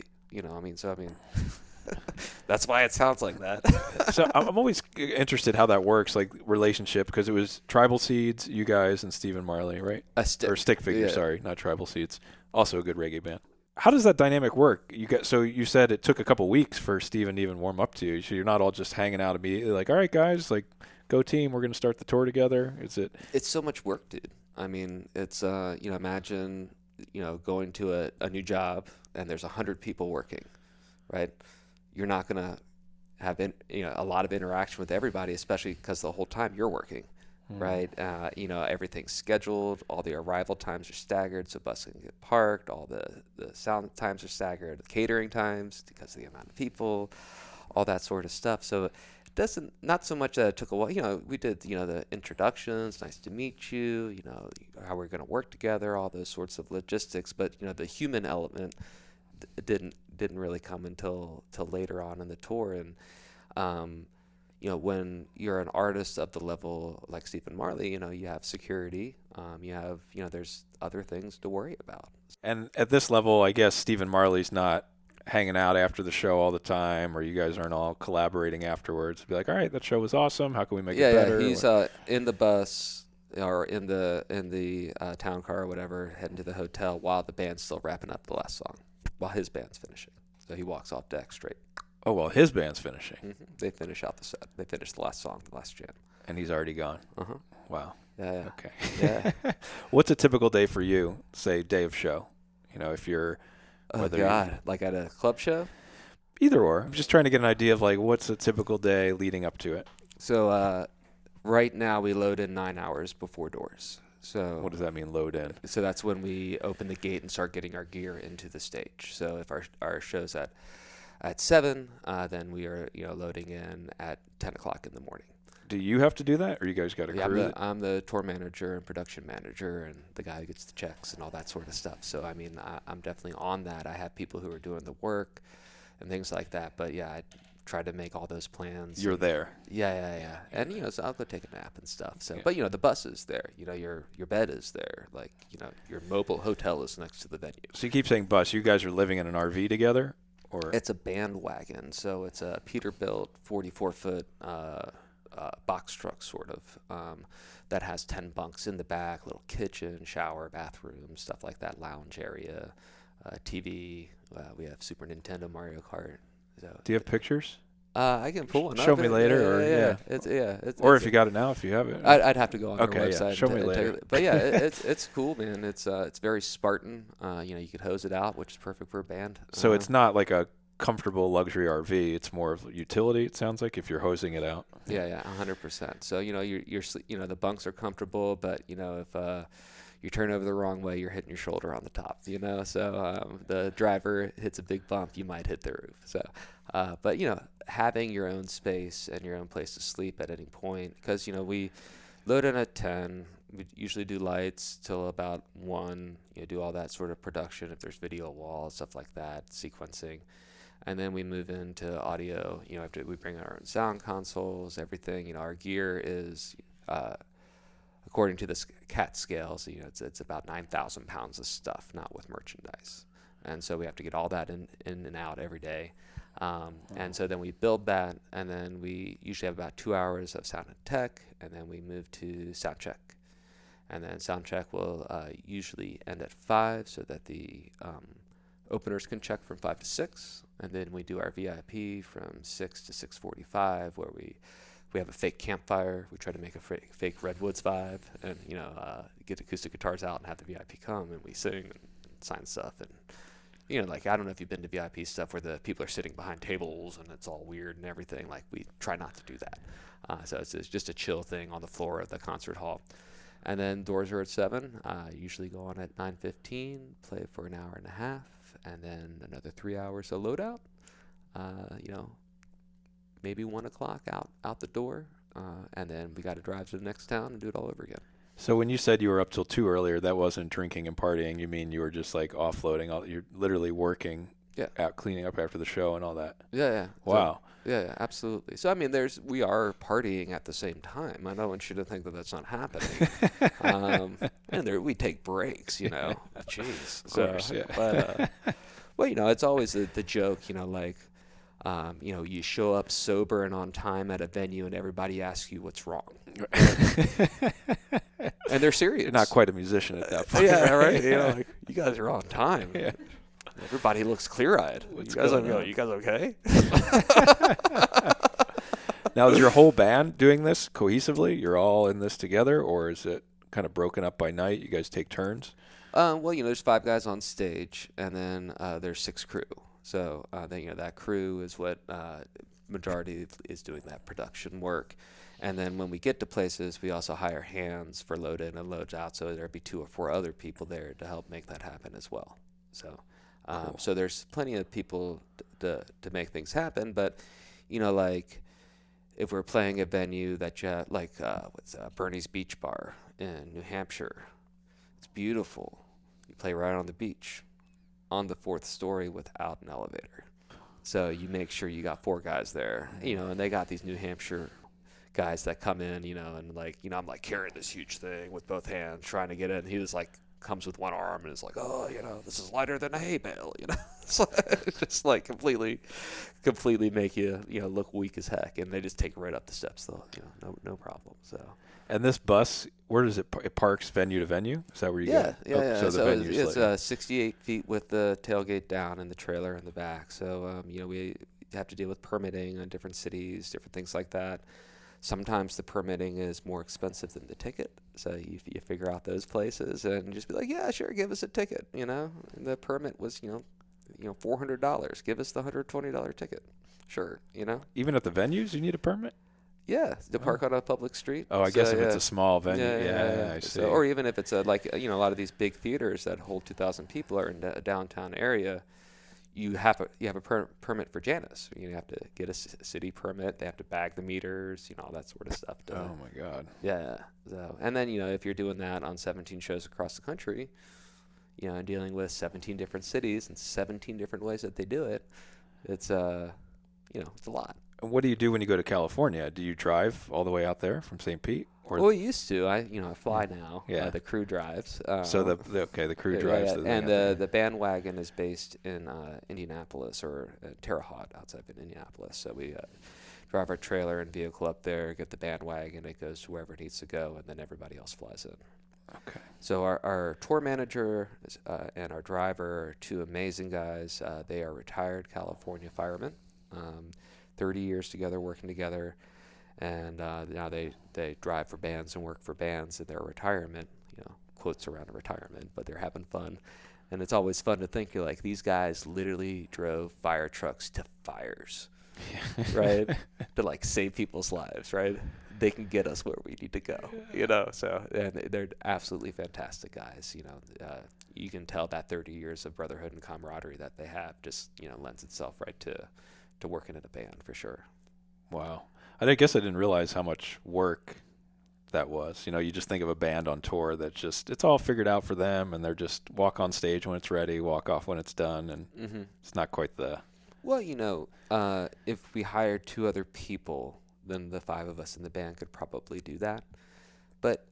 That's why it sounds like that. So I'm always interested how that works, like relationship, because it was Tribal Seeds, you guys, and Stephen Marley, right? Or Stick Figure, sorry, not Tribal Seeds. Also a good reggae band. How does that dynamic work? So you said it took a couple weeks for Stephen to even warm up to you. So you're not all just hanging out immediately, like, all right, guys, like, go team, we're going to start the tour together. It's so much work, dude. I mean, it's imagine going to a new job and there's 100 people working, right? You're not going to have a lot of interaction with everybody, especially because the whole time you're working. Right, everything's scheduled. All the arrival times are staggered, so buses can get parked. All the sound times are staggered. The catering times, because of the amount of people, all that sort of stuff. So it not so much that it took a while. We did the introductions, nice to meet you. How we're going to work together, all those sorts of logistics. But the human element didn't really come until later on in the tour. And when you're an artist of the level like Stephen Marley, you have security, you have, there's other things to worry about. And at this level, I guess Stephen Marley's not hanging out after the show all the time, or you guys aren't all collaborating afterwards. Be like, all right, that show was awesome. How can we make it better? Yeah, he's in the bus or in the town car or whatever, heading to the hotel while the band's still wrapping up the last song, while his band's finishing. So he walks off deck straight. Oh, well, his band's finishing. Mm-hmm. They finish out the set. They finish the last song, the last jam. And he's already gone. Uh-huh. Wow. Yeah. Okay. Yeah. What's a typical day for you, say, day of show? If you're... like at a club show? Either or. I'm just trying to get an idea of, like, what's a typical day leading up to it? So right now we load in 9 hours before doors. So what does that mean, load in? So that's when we open the gate and start getting our gear into the stage. So if our show's at 7, then we are loading in at 10 o'clock in the morning. Do you have to do that, or you guys got a crew? Yeah, I'm the tour manager and production manager and the guy who gets the checks and all that sort of stuff. So I mean, I'm definitely on that. I have people who are doing the work and things like that. But yeah, I try to make all those plans. You're there. Yeah. And so I'll go take a nap and stuff. So, but the bus is there. Your bed is there. Like your mobile hotel is next to the venue. So you keep saying bus. You guys are living in an RV together, or it's a bandwagon. So it's a Peterbilt 44-foot. Box truck sort of that has 10 bunks in the back, little kitchen, shower, bathroom, stuff like that, lounge area, TV. We have Super Nintendo, Mario Kart. So do you have pictures? I can pull one up. Show me later, or if you got it now, if you have it. I'd have to go on their website. Yeah. Show me later. But yeah, it's cool, man. It's very Spartan. You could hose it out, which is perfect for a band. So it's not like a comfortable luxury RV. It's more of utility, it sounds like, if you're hosing it out. Yeah, 100%. So you're the bunks are comfortable, but if you turn over the wrong way, you're hitting your shoulder on the top. So the driver hits a big bump, you might hit the roof. So but having your own space and your own place to sleep at any point, because we load in at 10. We usually do lights till about 1. Do all that sort of production if there's video walls, stuff like that, sequencing. And then we move into audio. After we bring our own sound consoles, everything. Our gear is, according to the CAT scales, it's about 9,000 pounds of stuff, not with merchandise. And so we have to get all that in and out every day. And so then we build that, and then we usually have about 2 hours of sound and tech, and then we move to sound check. And then sound check will usually end at 5, so that the openers can check from 5 to 6, and then we do our VIP from 6 to 6:45, where we have a fake campfire. We try to make a fake Redwoods vibe, and get acoustic guitars out and have the VIP come, and we sing and sign stuff. And like, I don't know if you've been to VIP stuff where the people are sitting behind tables and it's all weird and everything. Like, we try not to do that. So it's just a chill thing on the floor of the concert hall. And then doors are at 7. Usually go on at 9:15, play for an hour and a half, and then another 3 hours of loadout. Maybe 1 o'clock out the door, and then we got to drive to the next town and do it all over again. So when you said you were up till 2 earlier, that wasn't drinking and partying. You mean you were just like offloading? You're literally working, out cleaning up after the show and all that. Yeah. Wow. So, yeah, absolutely. So I mean, we are partying at the same time. I don't want you to think that that's not happening. And we take breaks, Jeez. Of course, yeah. But well, it's always the joke, you show up sober and on time at a venue and everybody asks you what's wrong. And they're serious. You're not quite a musician at that point. Yeah, right. Like, you guys are on time. Yeah. Everybody looks clear-eyed. You guys okay? Now, is your whole band doing this cohesively? You're all in this together, or is it kind of broken up by night? You guys take turns? Well, there's 5 guys on stage, and then there's 6 crew. So that crew is what majority is doing that production work. And then when we get to places, we also hire hands for load in and loads out. So there'd be 2 or 4 other people there to help make that happen as well. So, Cool. So there's plenty of people to make things happen. But, like if we're playing a venue that Bernie's Beach Bar in New Hampshire, it's beautiful. You play right on the beach, on the 4th story without an elevator. So you make sure you got 4 guys there, and they got these New Hampshire guys that come in, and I'm like carrying this huge thing with both hands trying to get in. He was like, comes with one arm and is like, oh, this is lighter than a hay bale, So it's just like completely make you, look weak as heck. And they just take right up the steps though, no problem. So. And this bus, where does it parks venue to venue? Is that where you go? Yeah. So the venue's it's 68 feet with the tailgate down and the trailer in the back. So, we have to deal with permitting in different cities, different things like that. Sometimes the permitting is more expensive than the ticket. So you figure out those places and just be like, yeah, sure, give us a ticket, And the permit was, $400. Give us the $120 ticket. Sure, Even at the venues, you need a permit? Yeah, to park on a public street. Oh, I guess if it's a small venue, I see. So, or even if it's a lot of these big theaters that hold 2,000 people are in a downtown area, you have a permit for Janus. You have to get a city permit. They have to bag the meters, all that sort of stuff. Oh my God. Yeah. So, and then if you're doing that on 17 shows across the country, and dealing with 17 different cities and 17 different ways that they do it, it's it's a lot. And what do you do when you go to California? Do you drive all the way out there from St. Pete? Well, we used to. I fly now. Yeah. The crew drives. So the crew drives. Yeah. And the bandwagon is based in Indianapolis or Terre Haute outside of Indianapolis. So we drive our trailer and vehicle up there, get the bandwagon, it goes to wherever it needs to go, and then everybody else flies in. Okay. So our tour manager and our driver are 2 amazing guys. They are retired California firemen. 30 years together, working together. And now they drive for bands and work for bands in their retirement, quotes around retirement, but they're having fun. And it's always fun to think, like, these guys literally drove fire trucks to fires, right? To, save people's lives, right? They can get us where we need to go, So, and they're absolutely fantastic guys, You can tell that 30 years of brotherhood and camaraderie that they have just, lends itself right to working in a band for sure. Wow. I guess I didn't realize how much work that was. You just think of a band on tour that it's all figured out for them, and they're just walk on stage when it's ready, walk off when it's done, and it's not quite the... Well, if we hired 2 other people, then the 5 of us in the band could probably do that. But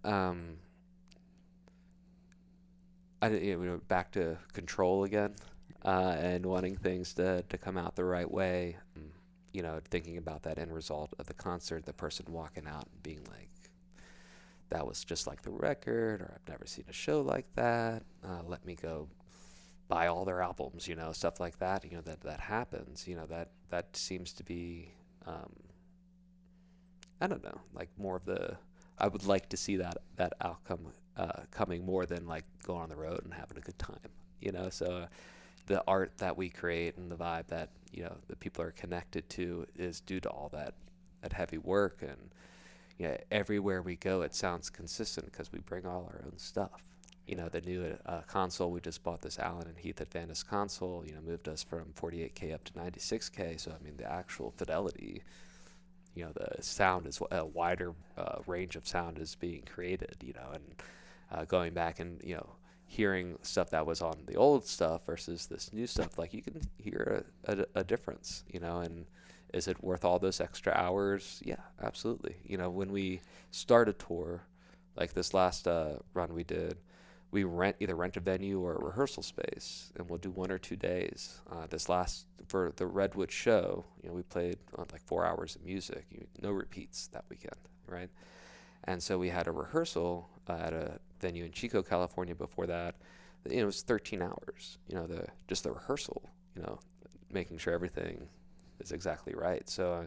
back to control again, and wanting things to come out the right way. Thinking about that end result of the concert, the person walking out and being like, that was just like the record, or I've never seen a show like that. Let me go buy all their albums, stuff like that. That happens. That seems to be, I don't know, like more of the. I would like to see that outcome coming more than like going on the road and having a good time. So. The art that we create and the vibe that the people are connected to is due to all that heavy work. And everywhere we go, it sounds consistent because we bring all our own stuff. The new console, we just bought this Allen and Heath Advantage console, moved us from 48K up to 96K. So, I mean, the actual fidelity, the sound is a wider range of sound is being created, and going back and, hearing stuff that was on the old stuff versus this new stuff, like you can hear a difference, and is it worth all those extra hours? Yeah, absolutely. When we start a tour, like this last run we did, we either rent a venue or a rehearsal space, and we'll do 1 or 2 days. For the Redwood show, we played like 4 hours of music, no repeats that weekend, right? And so we had a rehearsal at a venue in Chico, California before that. It was 13 hours, just the rehearsal, making sure everything is exactly right. So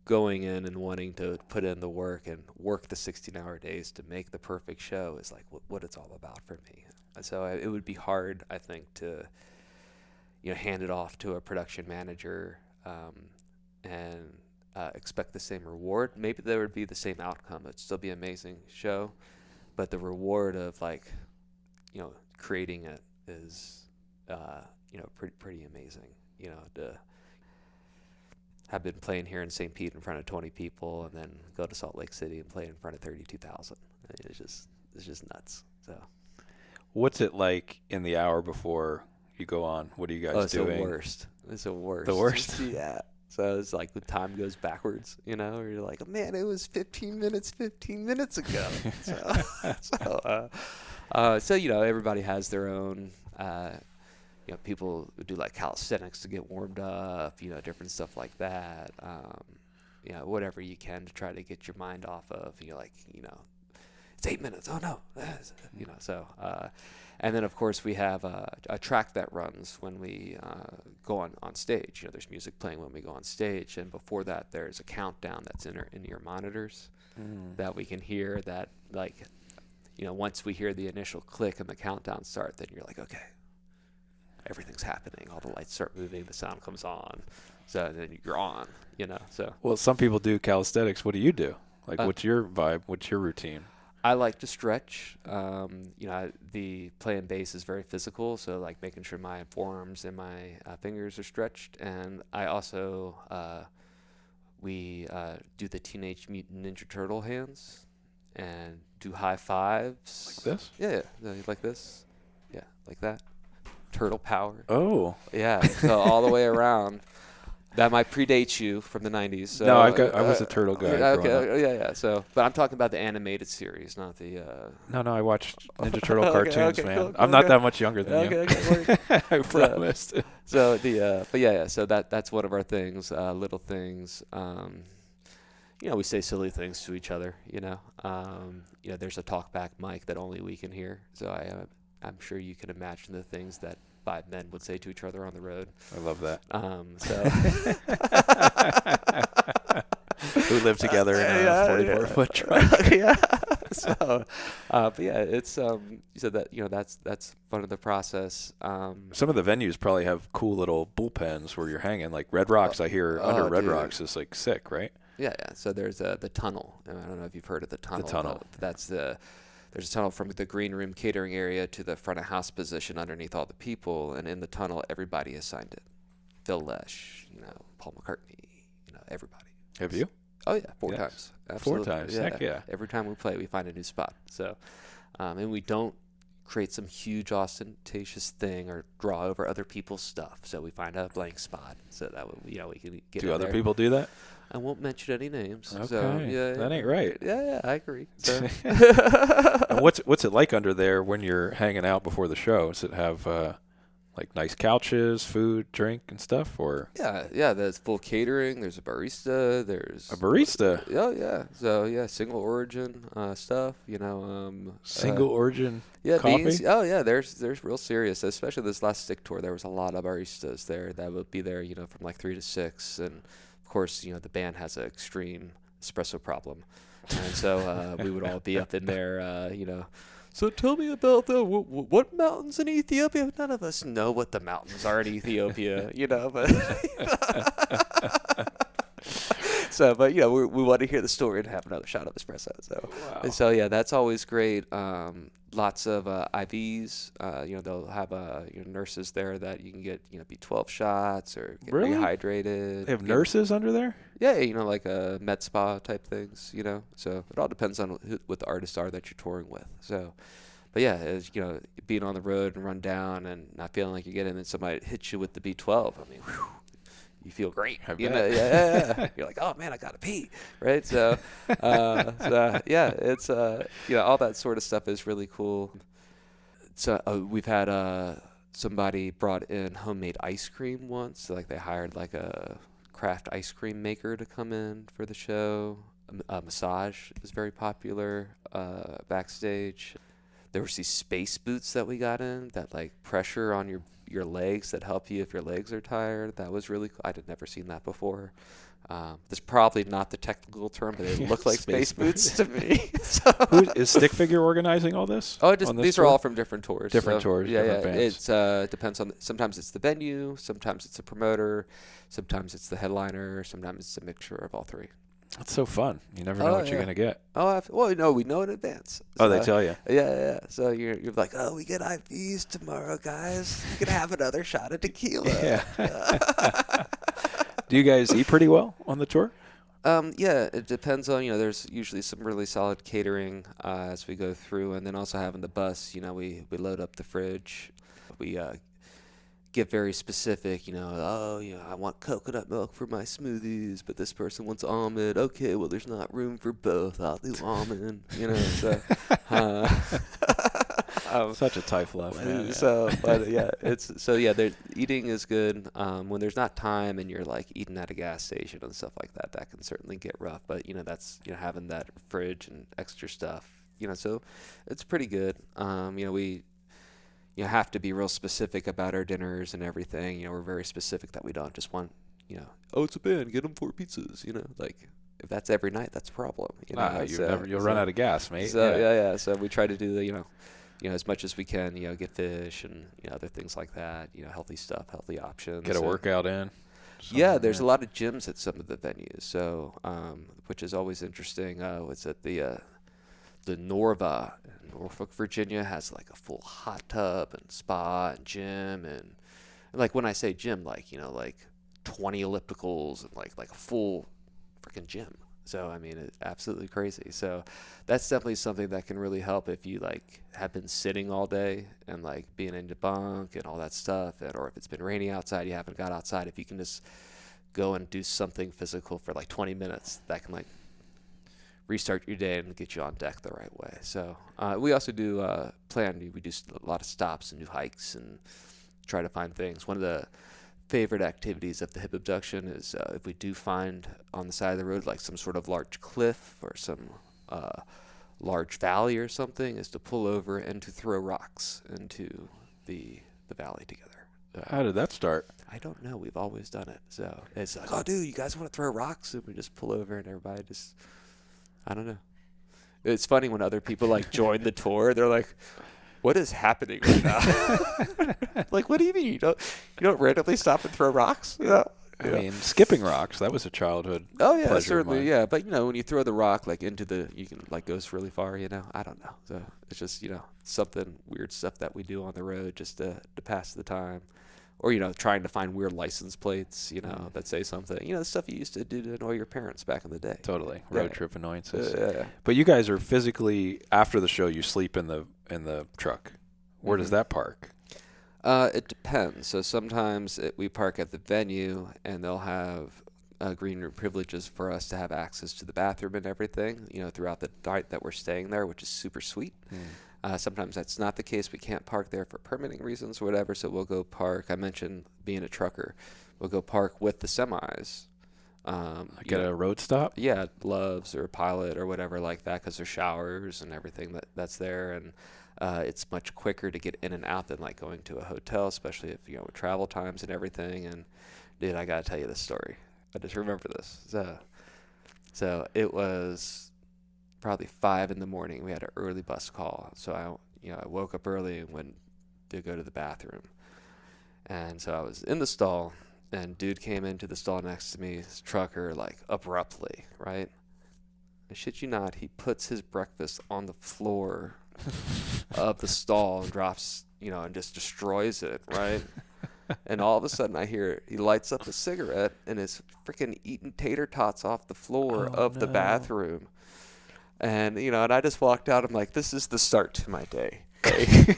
going in and wanting to put in the work and work the 16-hour days to make the perfect show is like what it's all about for me. And so it would be hard, I think, to hand it off to a production manager and expect the same reward. Maybe there would be the same outcome. It'd still be an amazing show, but the reward of creating it is pretty amazing. To have been playing here in St. Pete in front of 20 people and then go to Salt Lake City and play in front of 32,000. It's just nuts. So, what's it like in the hour before you go on? What are you guys doing? It's the worst. It's the worst. The worst? Yeah. So it's like the time goes backwards, or you're like, man, it was 15 minutes ago. So everybody has their own, people do like calisthenics to get warmed up, different stuff like that. Whatever you can to try to get your mind off of, it's 8 minutes. Oh no. So, and then of course we have a track that runs when we go on stage. There's music playing when we go on stage, and before that there's a countdown that's in your monitors that we can hear. That once we hear the initial click and the countdown start, then you're like, okay, everything's happening. All the lights start moving, the sound comes on, so then you're on. So. Well, some people do calisthenics. What do you do? What's your vibe? What's your routine? I like to stretch. The playing bass is very physical, so like making sure my forearms and my fingers are stretched. And I also we do the Teenage Mutant Ninja Turtle hands and do high fives. Like this? Yeah, like this. Yeah, like that. Turtle power. Oh. Yeah, so all the way around. That might predate you from the 90s. So, no, I was a turtle guy. Okay, yeah. So, but I'm talking about the animated series, not the. No, I watched Ninja Turtle cartoons, man. Cool, I'm not that much younger than you. Okay. I promised. So but yeah. So that's one of our things. Little things. We say silly things to each other. There's a talkback mic that only we can hear. So I'm sure you can imagine the things that 5 men would say to each other on the road. I love that. We live together in a 44-foot truck. Yeah. So, but yeah, it's so that that's fun of the process. Some of the venues probably have cool little bullpens where you're hanging. Like Red Rocks, I hear under Red Rocks is like sick, right? Yeah. So there's the tunnel. I don't know if you've heard of the tunnel. The tunnel. There's a tunnel from the green room catering area to the front of house position underneath all the people, and in the tunnel, everybody has signed it. Phil Lesh, Paul McCartney, everybody. Have you? Oh yeah, 4 times. Absolutely. 4 times. Heck yeah. Every time we play, we find a new spot. So, and we don't create some huge ostentatious thing or draw over other people's stuff. So we find a blank spot so that we can get. Do other people do that? I won't mention any names. Okay, so, yeah, that ain't right. Yeah, I agree. So. And what's it like under there when you're hanging out before the show? Does it have like nice couches, food, drink, and stuff, or? Yeah. There's full catering. There's a barista. There's a barista. Oh yeah. So yeah, single origin stuff. Single origin. Yeah, coffee? beans. Oh yeah, there's real serious. Especially this last stick tour, there was a lot of baristas there that would be there. From like 3 to 6, and of course, the band has an extreme espresso problem, and so we would all be up in there, So tell me about what mountains in Ethiopia. None of us know what the mountains are in Ethiopia, but. So, but we want to hear the story and have another shot of espresso. So, Wow. and so yeah, that's always great. Lots of IVs. They'll have nurses there that you can get B12 shots or get Really? rehydrated. They have nurses under there? Yeah, like a med spa type things. So it all depends on what the artists are that you're touring with. So. But yeah, as being on the road and run down and not feeling like you're getting, and somebody hits you with the B12. I mean, whew, you feel great. Yeah. You're like, oh man, I gotta pee, right? So, yeah, it's all that sort of stuff is really cool. So we've had somebody brought in homemade ice cream once. So, like they hired like a craft ice cream maker to come in for the show. Massage is very popular backstage. There was these space boots that we got in that like pressure on your legs that help you if your legs are tired. That was really cool. I had never seen that before. That's probably not the technical term, but they look like space boots to me. Who is Stick Figure organizing all this? Oh, these are all from different tours. Different tours, different bands. It depends on. Sometimes it's the venue, sometimes it's a promoter, sometimes it's the headliner, sometimes it's a mixture of all three. That's so fun. You never know what you're gonna get. Well, no, we know in advance. So, they tell you. Yeah. So you're like, oh, we get IVs tomorrow, guys. You can have another shot of tequila. Yeah. Do you guys eat pretty well on the tour? Yeah, it depends on, there's usually some really solid catering as we go through, and then also having the bus, we load up the fridge. We get very specific, I want coconut milk for my smoothies, but this person wants almond. Okay, well, there's not room for both. I'll do almond, so. Such a tight fluff, man. Eating is good. When there's not time and you're like eating at a gas station and stuff like that, that can certainly get rough. But that's having that fridge and extra stuff. So it's pretty good. We have to be real specific about our dinners and everything. We're very specific that we don't just want oh, it's a band, get them 4 pizzas. Like if that's every night, that's a problem. You'll run out of gas, mate. So So we try to do the as much as we can, get fish and other things like that, healthy stuff, healthy options. Get a workout in. There's a lot of gyms at some of the venues, so which is always interesting. It's at the Norva in Norfolk, Virginia, has like a full hot tub and spa and gym and like when I say gym, like 20 ellipticals and like a full freaking gym. So, I mean, it's absolutely crazy. So that's definitely something that can really help if you, like, have been sitting all day and, like, being in your bunk and all that stuff. Or if it's been raining outside, you haven't got outside. If you can just go and do something physical for, like, 20 minutes, that can, like, restart your day and get you on deck the right way. So we also do we do a lot of stops and do hikes and try to find things. One of the favorite activities of the Hip Abduction is if we do find on the side of the road like some sort of large cliff or some large valley or something, is to pull over and to throw rocks into the valley together. How did that start? I don't know. We've always done it. So it's like, oh, dude, you guys want to throw rocks? And we just pull over and everybody just, I don't know. It's funny when other people like join the tour. They're like, what is happening right now? Like, what do you mean you don't randomly stop and throw rocks? I mean, skipping rocks, that was a childhood pleasure certainly, yeah. But, when you throw the rock, like, you can, like, goes really far, I don't know. So it's just, something weird stuff that we do on the road just to pass the time. Or, trying to find weird license plates, that say something. The stuff you used to do to annoy your parents back in the day. Totally. Road trip annoyances. Yeah. But you guys are physically, after the show, you sleep in the truck. Where does that park? It depends. So sometimes we park at the venue, and they'll have green room privileges for us to have access to the bathroom and everything, throughout the night that we're staying there, which is super sweet. Sometimes that's not the case. We can't park there for permitting reasons or whatever, so we'll go park. I mentioned being a trucker. We'll go park with the semis. Get a road stop? Yeah, Loves or Pilot or whatever like that, because there's showers and everything that's there, and it's much quicker to get in and out than like going to a hotel, especially if with travel times and everything. And dude, I gotta tell you this story. I just remember this. So it was probably 5 a.m. We had an early bus call, so I woke up early and went to go to the bathroom. And so I was in the stall, and dude came into the stall next to me, his trucker, like abruptly, right? I shit you not, he puts his breakfast on the floor of the stall and drops, and just destroys it, right? And all of a sudden I hear he lights up a cigarette and is freaking eating tater tots off the floor of the bathroom. And, and I just walked out. I'm like, this is the start to my day. Okay?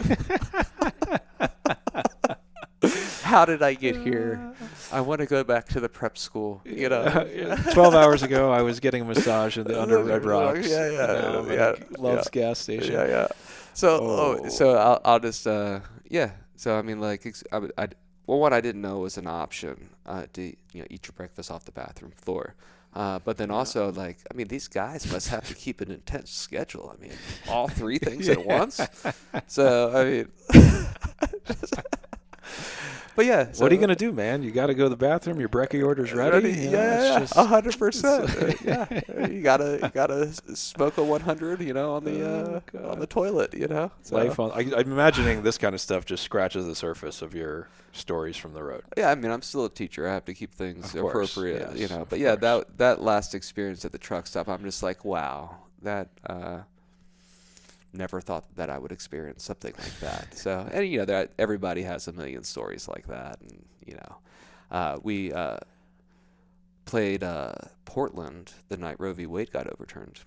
How did I get here? I want to go back to the prep school. 12 hours ago, I was getting a massage under Red Rocks. Love's gas station. Yeah. So, I'll just, So, I mean, like, what I didn't know was an option to, eat your breakfast off the bathroom floor. But then also, like, I mean, these guys must have to keep an intense schedule. I mean, all three things at once. So, I mean, but yeah. So, what are you gonna do, man? You got to go to the bathroom. Your brekkie order's ready. Yeah, 100%. Yeah, you gotta smoke a 100, on the toilet, So. Life on. I'm imagining this kind of stuff just scratches the surface of your stories from the road. Yeah, I mean, I'm still a teacher. I have to keep things appropriate, yes, But yeah, that last experience at the truck stop, I'm just like, wow, that. Never thought that I would experience something like that. So, and that everybody has a million stories like that, and we played Portland the night Roe v. Wade got overturned.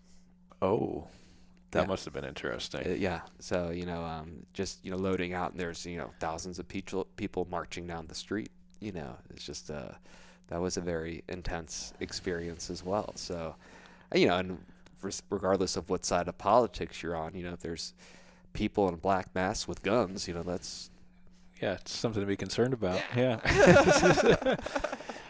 Oh, that must have been interesting. Yeah. So just loading out, and there's thousands of people marching down the street. It's just that was a very intense experience as well. So, and regardless of what side of politics you're on, if there's people in black masks with guns, that's... Yeah, it's something to be concerned about. Yeah. I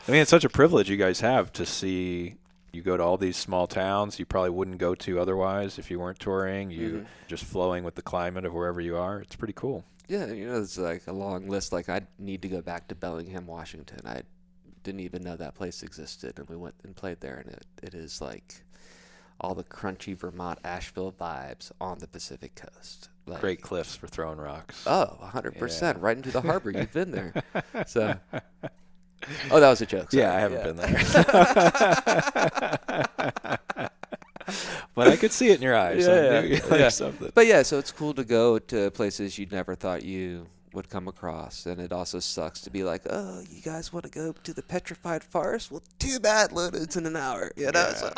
mean, it's such a privilege you guys have to see. You go to all these small towns you probably wouldn't go to otherwise if you weren't touring. You just flowing with the climate of wherever you are. It's pretty cool. Yeah, it's like a long list. Like, I need to go back to Bellingham, Washington. I didn't even know that place existed, and we went and played there, and it is like all the crunchy Vermont Asheville vibes on the Pacific Coast. Like, great cliffs for throwing rocks. Oh, 100%. Yeah. Right into the harbor. You've been there. So, oh, that was a joke. Sorry. Yeah, I haven't been there. But I could see it in your eyes. Yeah. Something. But yeah, so it's cool to go to places you'd never thought you would come across, and it also sucks to be like, oh, you guys want to go to the petrified forest? Well, too bad, it's in an hour, So.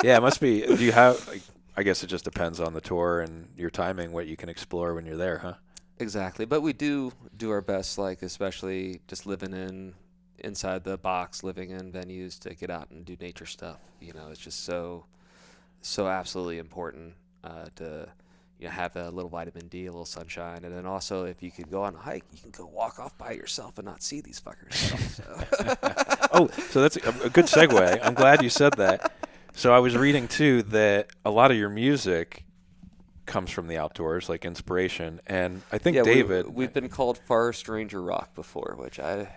Yeah, it must be. Do you have? I guess it just depends on the tour and your timing, what you can explore when you're there, huh? Exactly, but we do our best, like especially just living inside the box, living in venues to get out and do nature stuff. It's just so absolutely important to have a little vitamin D, a little sunshine, and then also if you could go on a hike, you can go walk off by yourself and not see these fuckers. So that's a good segue. I'm glad you said that. So I was reading too that a lot of your music comes from the outdoors, like inspiration, and I think David. We've been called Forest Ranger Rock before, which I.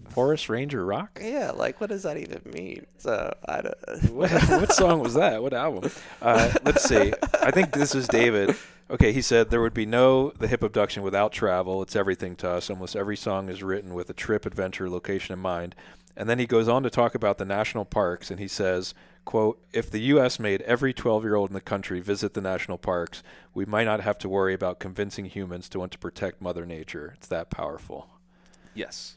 Forest Ranger Rock? Yeah, like what does that even mean? So I don't. What song was that? What album? Let's see. I think this is David. Okay, he said there would be no the Hip Abduction without travel. It's everything to us. Almost every song is written with a trip, adventure, location in mind. And then he goes on to talk about the national parks, and he says, quote, if the U.S. made every 12-year-old in the country visit the national parks, we might not have to worry about convincing humans to want to protect Mother Nature. It's that powerful. Yes.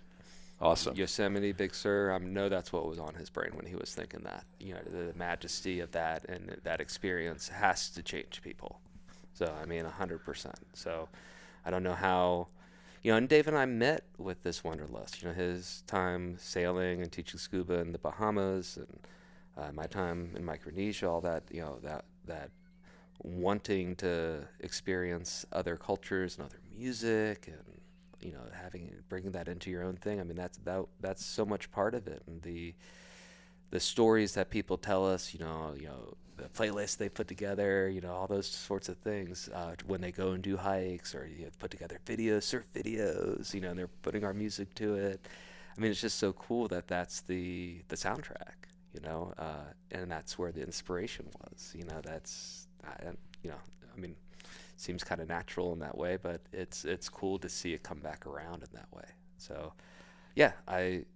Awesome. Yosemite, Big Sur, I know that's what was on his brain when he was thinking that. The majesty of that and that experience has to change people. So, 100%. So, I don't know how, and Dave and I met with this wanderlust. His time sailing and teaching scuba in the Bahamas, and my time in Micronesia, all that, that wanting to experience other cultures and other music and, bringing that into your own thing. That's so much part of it. And the stories that people tell us, the playlists they put together, all those sorts of things, when they go and do hikes or put together videos, surf videos, and they're putting our music to it. It's just so cool that that's the soundtrack, and that's where the inspiration was, seems kind of natural in that way, but it's cool to see it come back around in that way. So, yeah, it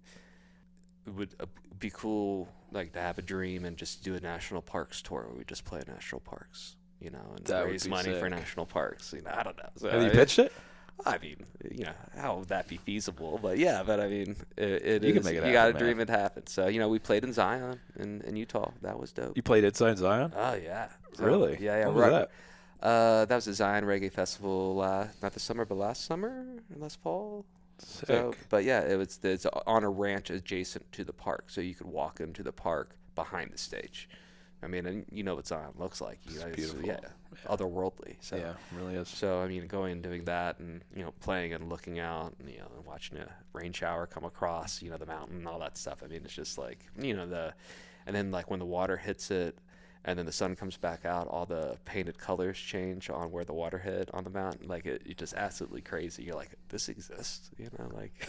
would be cool like to have a dream and just do a national parks tour where we just play national parks, and That would raise be money for sick. national parks. I don't know. So, Have you pitched it? I mean, how would that be feasible? But yeah, but I mean, it You is. can make it You got to happen, dream man. it happen. So we played in Zion in Utah. That was dope. You played Inside Zion? Oh yeah. So, Really? Yeah, yeah. What was that? That was the Zion Reggae Festival. Not this summer, but last summer, last fall. Sick. So, but yeah, it's on a ranch adjacent to the park, so you could walk into the park behind the stage. I mean, and you know what Zion looks like. It's beautiful. Yeah, otherworldly. So, yeah, it really is. So I mean, going and doing that, and playing and looking out, and and watching a rain shower come across, the mountain, and all that stuff. I mean, it's just like and then like when the water hits it, and then the sun comes back out, all the painted colors change on where the water hit on the mountain. Like it's just absolutely crazy. You're like, this exists, like.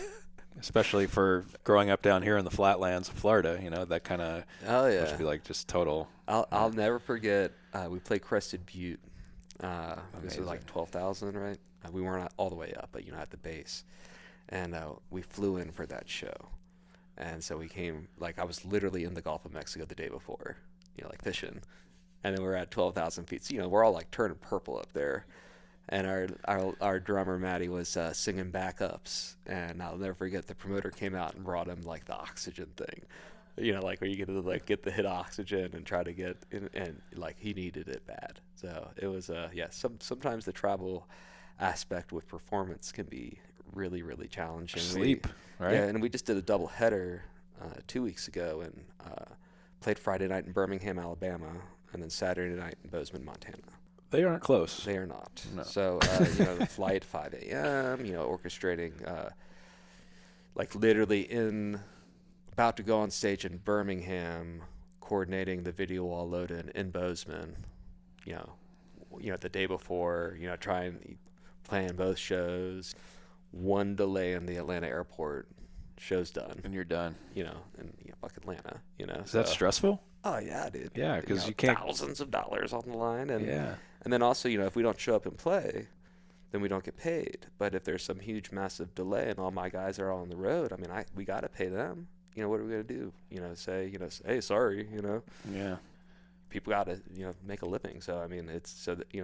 Especially for growing up down here in the flatlands of Florida, that kind of must be like just total. I'll never forget. We played Crested Butte. This was like Amazing. 12,000, right? We weren't all the way up, but at the base, and we flew in for that show, and so we came. Like I was literally in the Gulf of Mexico the day before, like fishing, and then we're at 12,000 feet. So we're all like turning purple up there. And our drummer Matty was singing backups, and I'll never forget the promoter came out and brought him like the oxygen thing, like where you get to like get the hit oxygen and try to get in, and like he needed it bad. So it was sometimes the travel aspect with performance can be really really challenging. Sleep, right? Yeah, and we just did a double header 2 weeks ago and played Friday night in Birmingham, Alabama, and then Saturday night in Bozeman, Montana. They aren't close. They are not. No. So, the flight 5 a.m., orchestrating, like literally about to go on stage in Birmingham, coordinating the video wall load in Bozeman, the day before, playing both shows, one delay in the Atlanta airport, show's done. And you're done. Fuck Atlanta, Is that stressful? Oh, yeah, dude. Yeah, because you can't. Thousands of dollars on the line. And Yeah. And then also, if we don't show up and play, then we don't get paid. But if there's some huge, massive delay and all my guys are all on the road, I mean, we got to pay them. What are we going to do? Say, hey, sorry, Yeah. People got to, make a living. So, I mean, it's so that,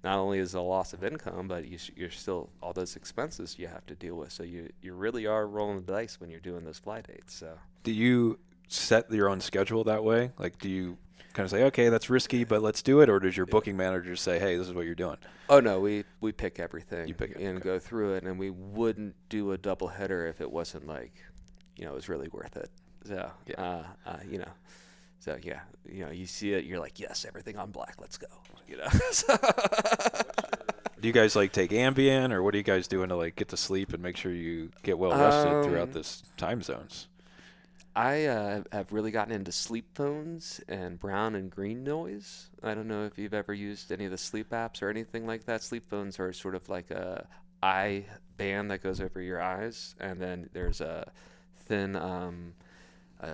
not only is a loss of income, but you're still, all those expenses you have to deal with. So you really are rolling the dice when you're doing those fly dates. So Do you set your own schedule that way? Like, do you kind of say, okay, that's risky, but let's do it? Or does your booking manager say, hey, this is what you're doing? Oh, no, we pick everything. You pick it, and okay. go through it. And we wouldn't do a double header if it wasn't like, it was really worth it. So, Yeah. So, yeah, you see it, you're like, yes, everything on black, let's go. Do you guys like take Ambien, or what are you guys doing to like get to sleep and make sure you get well rested throughout this time zones? I have really gotten into sleep phones and brown and green noise. I don't know if you've ever used any of the sleep apps or anything like that. Sleep phones are sort of like a eye band that goes over your eyes, and then there's a thin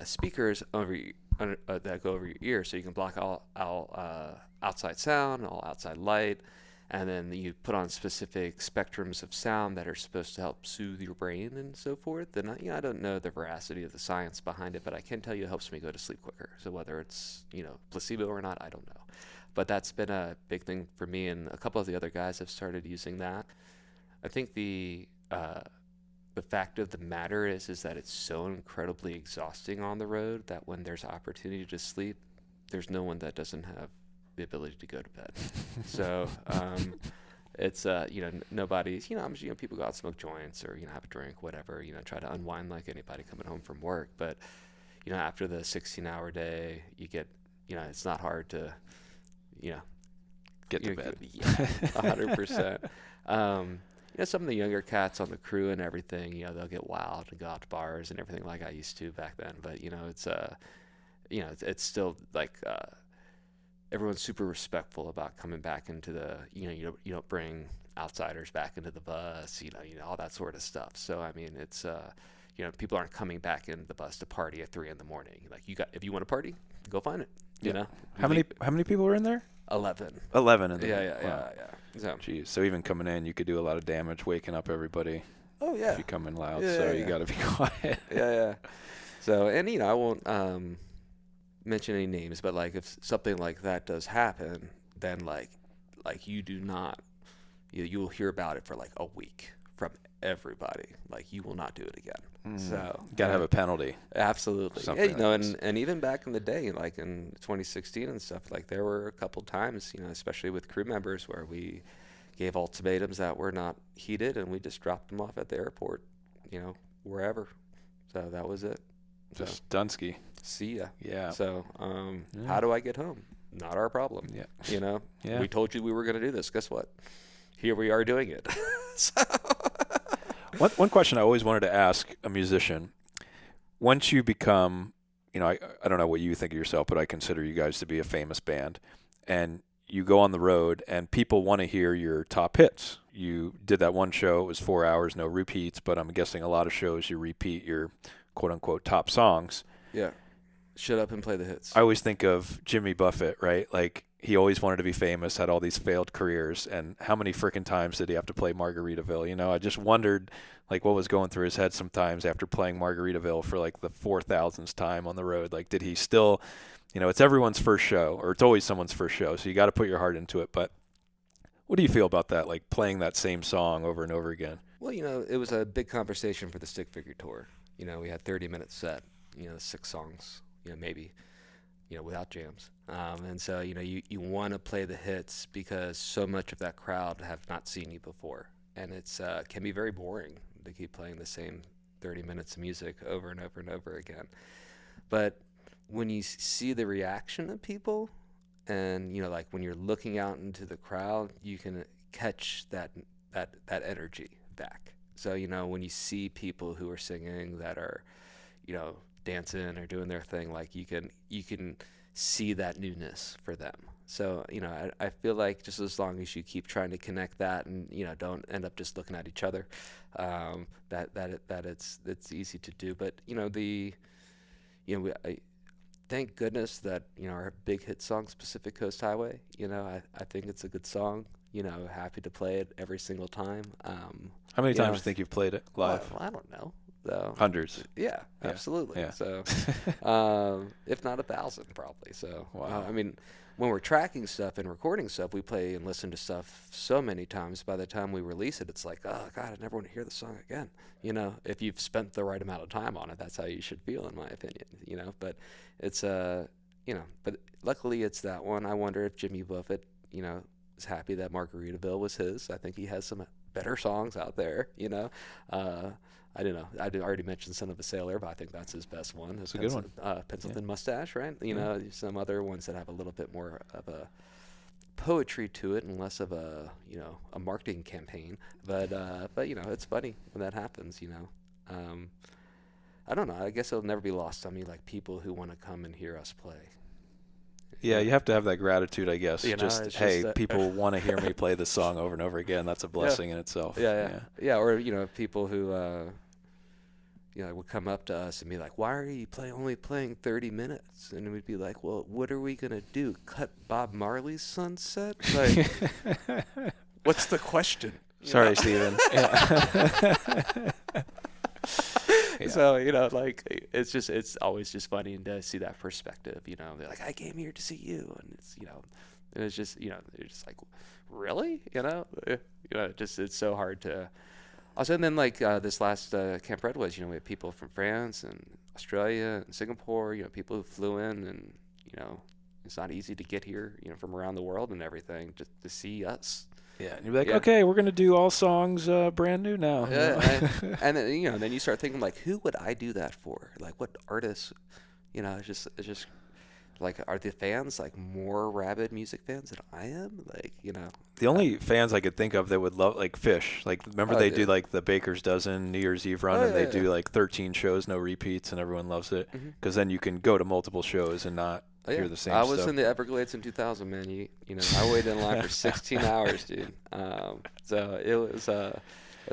speakers that go over your ear, so you can block all outside sound, all outside light. And then you put on specific spectrums of sound that are supposed to help soothe your brain and so forth. And I don't know the veracity of the science behind it, but I can tell you it helps me go to sleep quicker. So whether it's placebo or not, I don't know. But that's been a big thing for me, and a couple of the other guys have started using that. I think the fact of the matter is that it's so incredibly exhausting on the road that when there's opportunity to sleep, there's no one that doesn't have the ability to go to bed. So it's nobody's people go out and smoke joints or have a drink, whatever, try to unwind like anybody coming home from work. But after the 16-hour day, you get it's not hard to Get to bed. Yeah, 100%. Some of the younger cats on the crew and everything, they'll get wild and go out to bars and everything like I used to back then. But it's still like everyone's super respectful about coming back into the, you don't bring outsiders back into the bus, all that sort of stuff. So, I mean, it's, people aren't coming back in the bus to party at 3 a.m. Like if you want to party, go find it, How many people were in there? 11. 11 in there. Yeah. So. Jeez. So even coming in, you could do a lot of damage, waking up everybody. Oh yeah. if you come in loud, Yeah, so yeah, you yeah. got to be quiet. Yeah. So, and I won't mention any names, but like if something like that does happen, then like you do not, you will hear about it for like a week from everybody. Like you will not do it again. So Got to have a penalty. absolutely. Yeah, Something like this. and even back in the day, like in 2016 and stuff, like there were a couple times, especially with crew members where we gave ultimatums that were not heeded and we just dropped them off at the airport, wherever. So that was it. Just Dunsky. See ya. Yeah. So, how do I get home? Not our problem. Yeah. Yeah. We told you we were going to do this. Guess what? Here we are doing it. So. One question I always wanted to ask a musician, once you become, I don't know what you think of yourself, but I consider you guys to be a famous band, and you go on the road and people want to hear your top hits. You did that one show, it was 4 hours, no repeats, but I'm guessing a lot of shows you repeat your quote-unquote top songs. Yeah. Shut up and play the hits. I always think of Jimmy Buffett, right? Like, he always wanted to be famous, had all these failed careers, and how many freaking times did he have to play Margaritaville? I just wondered, like, what was going through his head sometimes after playing Margaritaville for, like, the 4,000th time on the road. Like, did he still, it's everyone's first show, or it's always someone's first show, so you got to put your heart into it. But what do you feel about that, like, playing that same song over and over again? Well, it was a big conversation for the Stick Figure Tour. We had 30-minute set, 6 songs, maybe, without jams. And so, you want to play the hits because so much of that crowd have not seen you before. And it's can be very boring to keep playing the same 30 minutes of music over and over and over again. But when you see the reaction of people and, like when you're looking out into the crowd, you can catch that energy back. So, when you see people who are singing that are, dancing or doing their thing, like you can see that newness for them. So, I feel like just as long as you keep trying to connect that and, don't end up just looking at each other, that it's easy to do. But, I thank goodness that, our big hit song, Pacific Coast Highway, I think it's a good song, happy to play it every single time. How many times do you think you've played it live? Well, I don't know. So, Hundreds. Yeah, absolutely. Yeah. So, if not 1,000, probably. So, wow. When we're tracking stuff and recording stuff, we play and listen to stuff so many times. By the time we release it, it's like, oh God, I never want to hear the song again. If you've spent the right amount of time on it, that's how you should feel, in my opinion. But it's but luckily it's that one. I wonder if Jimmy Buffett, is happy that Margaritaville was his. I think he has some better songs out there. I don't know. I already mentioned Son of a Sailor, but I think that's his best one. It's a good one. Pencil Thin Mustache, right? Some other ones that have a little bit more of a poetry to it and less of a marketing campaign. But it's funny when that happens. I don't know. I guess it'll never be lost on me, like people who want to come and hear us play. Yeah, you have to have that gratitude, I guess. Hey, people want to hear me play this song over and over again. That's a blessing in itself. Yeah. Or people who would come up to us and be like, "Why are you only playing 30 minutes?" And we'd be like, "Well, what are we gonna do? Cut Bob Marley's Sunset? Like, what's the question?" Sorry, Steven. Yeah. So, it's always just funny to see that perspective, they're like, I came here to see you. And it's just, you're just like, really? It's so hard to also. And then this last Camp Red was, we had people from France and Australia and Singapore, people who flew in and, it's not easy to get here, from around the world and everything just to see us. Yeah, and you'd be like, okay, we're going to do all songs brand new now. Yeah, and then, then you start thinking, like, who would I do that for? Like, what artists, it's just like, are the fans, like, more rabid music fans than I am? Like, The only fans I could think of that would love, like, Fish. Like, remember they do, like, the Baker's Dozen New Year's Eve run, and they do, like, 13 shows, no repeats, and everyone loves it. Because then you can go to multiple shows and not hear the same stuff. I was in the Everglades in 2000, man. I waited in line for 16 hours, dude. So it was a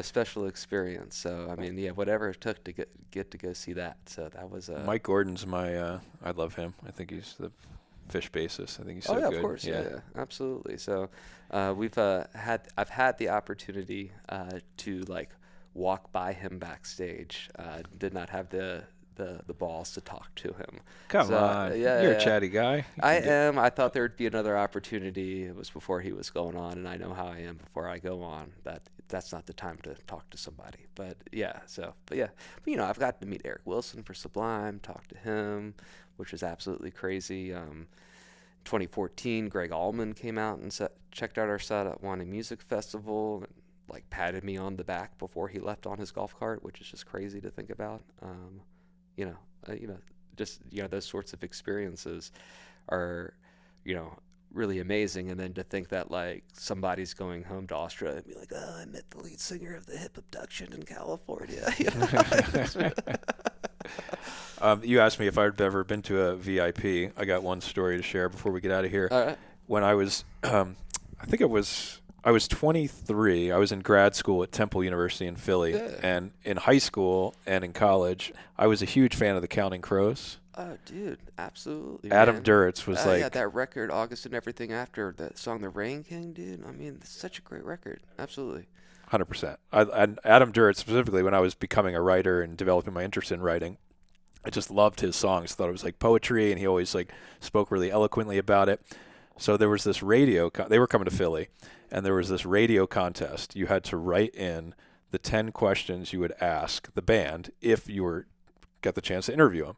special experience. So, whatever it took to get to go see that. So that was Mike Gordon's I love him. I think he's the Fish bassist. I think he's so good. Of course. Yeah, absolutely. So I've had the opportunity to, like, walk by him backstage. Did not have the balls to talk to him. Come on. You're a chatty guy. I am. I thought there would be another opportunity. It was before he was going on, and I know how I am before I go on. That's not the time to talk to somebody. But I've got to meet Eric Wilson for Sublime, talk to him, which was absolutely crazy. 2014, Greg Allman came out and checked out our set at Wani Music Festival and like patted me on the back before he left on his golf cart, which is just crazy to think about. Those sorts of experiences are, really amazing. And then to think that like somebody's going home to Australia and be like, oh, I met the lead singer of the Hip Abduction in California. You asked me if I'd ever been to a VIP. I got one story to share before we get out of here. All right. When I was, I was 23. I was in grad school at Temple University in Philly. Yeah. And in high school and in college, I was a huge fan of the Counting Crows. Oh, dude, absolutely. Adam Duritz was yeah, that record, August and Everything After, that song, The Rain King, dude. I mean, it's such a great record. Absolutely. 100%. And Adam Duritz specifically, when I was becoming a writer and developing my interest in writing, I just loved his songs. Thought it was like poetry, and he always like spoke really eloquently about it. So there was this they were coming to Philly, and there was this radio contest. You had to write in the 10 questions you would ask the band if you got the chance to interview them.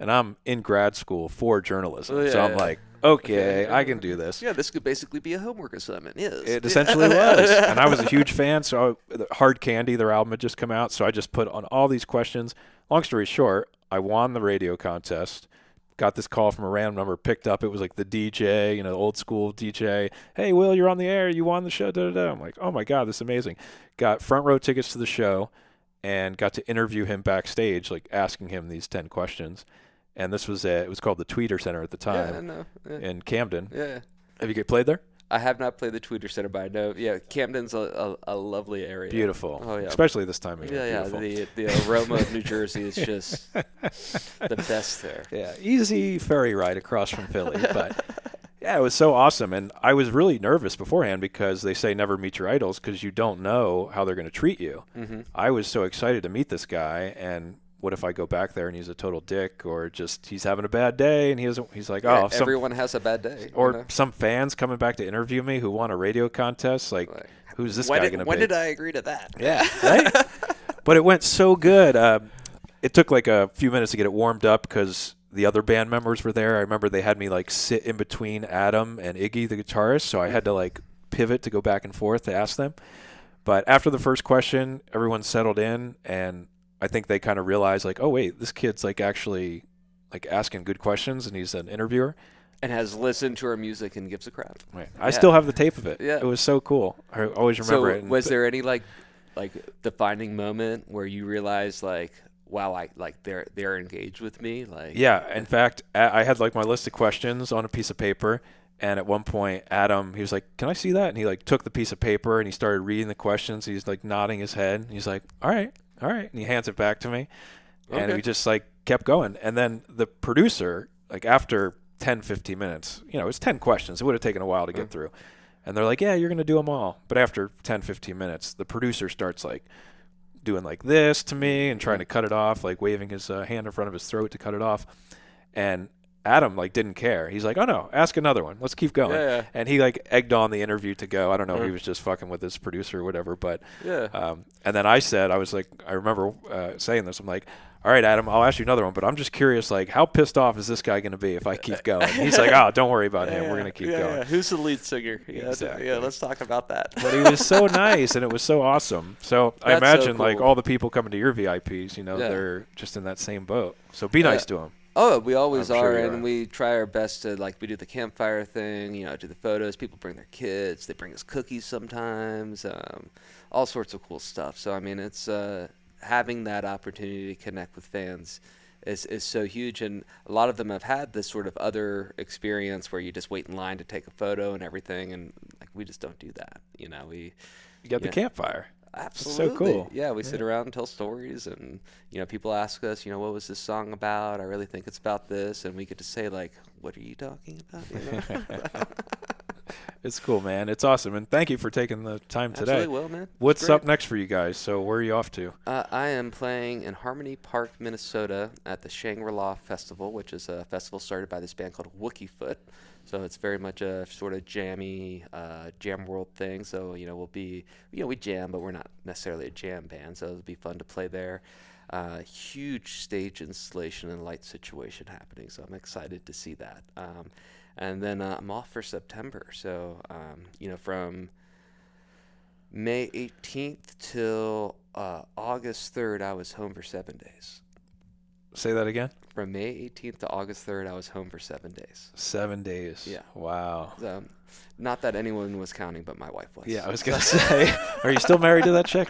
And I'm in grad school for journalism, so I'm like, okay, I can do this. Yeah, this could basically be a homework assignment. Yes, it essentially was. And I was a huge fan. So Hard Candy, their album had just come out, so I just put on all these questions. Long story short, I won the radio contest. Got this call from a random number, picked up. It was like the DJ, old school DJ. Hey, Will, you're on the air. You won the show. Da, da, da. I'm like, oh my God, this is amazing. Got front row tickets to the show and got to interview him backstage, like asking him these 10 questions. And this was it was called the Tweeter Center at the time in Camden. Yeah. Have you played there? I have not played the Tweeter Center, but I know. Yeah, Camden's a lovely area. Beautiful. Oh, yeah. Especially this time of year. Yeah. The aroma of New Jersey is just the best there. Yeah, easy ferry ride across from Philly. But, yeah, it was so awesome. And I was really nervous beforehand because they say never meet your idols because you don't know how they're going to treat you. Mm-hmm. I was so excited to meet this guy, and what if I go back there and he's a total dick, or just he's having a bad day and he's like, oh, everyone has a bad day. Or some fans coming back to interview me who won a radio contest. Like who's this guy going to be? When did I agree to that? Yeah, right? But it went so good. It took like a few minutes to get it warmed up because the other band members were there. I remember they had me like sit in between Adam and Iggy, the guitarist, so I had to like pivot to go back and forth to ask them. But after the first question, everyone settled in, and I think they kind of realized, like, oh, wait, this kid's, like, actually, like, asking good questions, and he's an interviewer. And has listened to our music and gives a crap. Right. I still have the tape of it. Yeah. It was so cool. I always remember it. So was there any, like defining moment where you realized, like, wow, they're engaged with me? Like, yeah. In fact, I had, like, my list of questions on a piece of paper, and at one point, Adam, he was like, can I see that? And he, like, took the piece of paper, and he started reading the questions. He's, like, nodding his head. And he's like, all right. And he hands it back to me, and we just like kept going. And then the producer, like after 10, 15 minutes, it's 10 questions. It would have taken a while to get through. And they're like, yeah, you're going to do them all. But after 10, 15 minutes, the producer starts like doing like this to me and trying to cut it off, like waving his hand in front of his throat to cut it off. And Adam like didn't care. He's like, oh no, ask another one. Let's keep going. Yeah. And he like egged on the interview to go. I don't know if he was just fucking with his producer or whatever, but and then I remember saying this. I'm like, all right, Adam, I'll ask you another one, but I'm just curious, like, how pissed off is this guy going to be if I keep going? And he's like, oh, don't worry about him. We're going to keep going. Yeah. Who's the lead singer? Exactly. Yeah, let's talk about that. But he was so nice, and it was so awesome. So I imagine, so cool. Like, all the people coming to your VIPs, they're just in that same boat. So be nice to them. Oh, we always are, and we try our best to, like, we do the campfire thing, do the photos. People bring their kids. They bring us cookies sometimes, all sorts of cool stuff. So, I mean, it's having that opportunity to connect with fans is so huge, and a lot of them have had this sort of other experience where you just wait in line to take a photo and everything, and, like, we just don't do that. You got the campfire. Absolutely. So cool. Yeah, we sit around and tell stories, and people ask us, what was this song about? I really think it's about this, and we get to say, like, what are you talking about? It's cool, man. It's awesome. And thank you for taking the time today. Absolutely will, man. What's up next for you guys? So where are you off to? I am playing in Harmony Park, Minnesota at the Shangri-La Festival, which is a festival started by this band called Wookiefoot. So it's very much a sort of jammy, jam world thing. So, we'll be, we jam, but we're not necessarily a jam band. So it'll be fun to play there. Huge stage installation and light situation happening. So I'm excited to see that. And then I'm off for September. So, from May 18th till August 3rd, I was home for 7 days. Say that again? From May 18th to August 3rd, I was home for 7 days. 7 days. Yeah. Wow. Not that anyone was counting, but my wife was. Yeah, I was going to say, are you still married to that chick?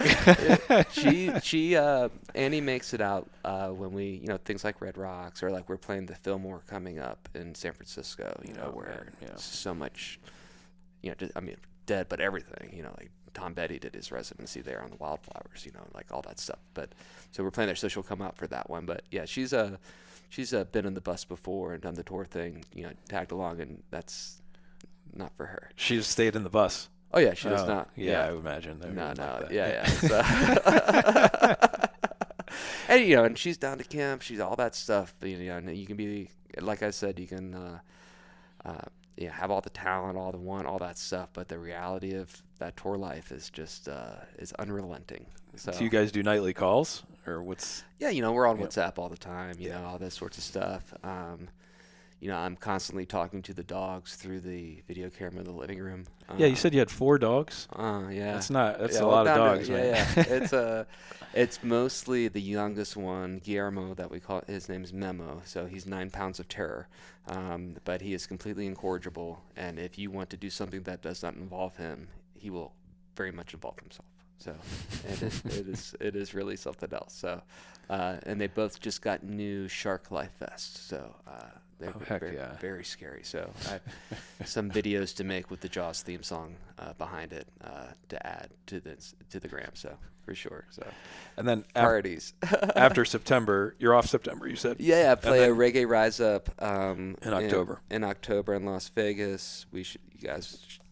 Yeah, Annie makes it out when we, things like Red Rocks or like we're playing the Fillmore coming up in San Francisco, where so much, dead, but everything, like Tom Petty did his residency there on the Wildflowers, like all that stuff. But so we're playing there, so she'll come out for that one. But yeah, she's been in the bus before and done the tour thing, tagged along, and that's not for her. She's stayed in the bus. Oh yeah, she does not. Yeah, I would imagine. No, like yeah. So and and she's down to camp. She's all that stuff. And you can be, like I said, you can have all the talent, all the want, all that stuff. But the reality of that tour life is just is unrelenting. So you guys do nightly calls, or what's? Yeah, we're on WhatsApp all the time. All that sorts of stuff. I'm constantly talking to the dogs through the video camera in the living room. Yeah, you said you had 4 dogs. Yeah. That's a lot of dogs, man. Yeah. It's mostly the youngest one, Guillermo, that we call. His name's Memo. So he's 9 pounds of terror. But he is completely incorrigible, and if you want to do something that does not involve him, he will very much involve himself. So it is really something else. So and they both just got new shark life vests. So they're very scary. So I have some videos to make with the Jaws theme song behind it to add to the gram. So for sure. So and then parties after September, you're off September. You said I play a Reggae Rise Up in October. In October in Las Vegas.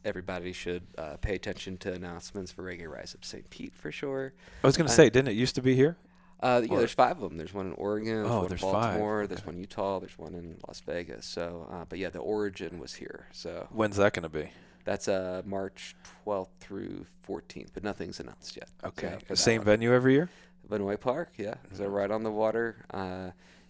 Everybody should pay attention to announcements for Reggae Rise Up St. Pete for sure. I was going to say, didn't it used to be here? There's 5 of them. There's one in Oregon, there's one in Baltimore, 5. there's one in Utah, there's one in Las Vegas. So, but yeah, the origin was here. So when's that going to be? That's March 12th through 14th, but nothing's announced yet. Okay. So The same venue every year? Vanoy Park, yeah. So right on the water.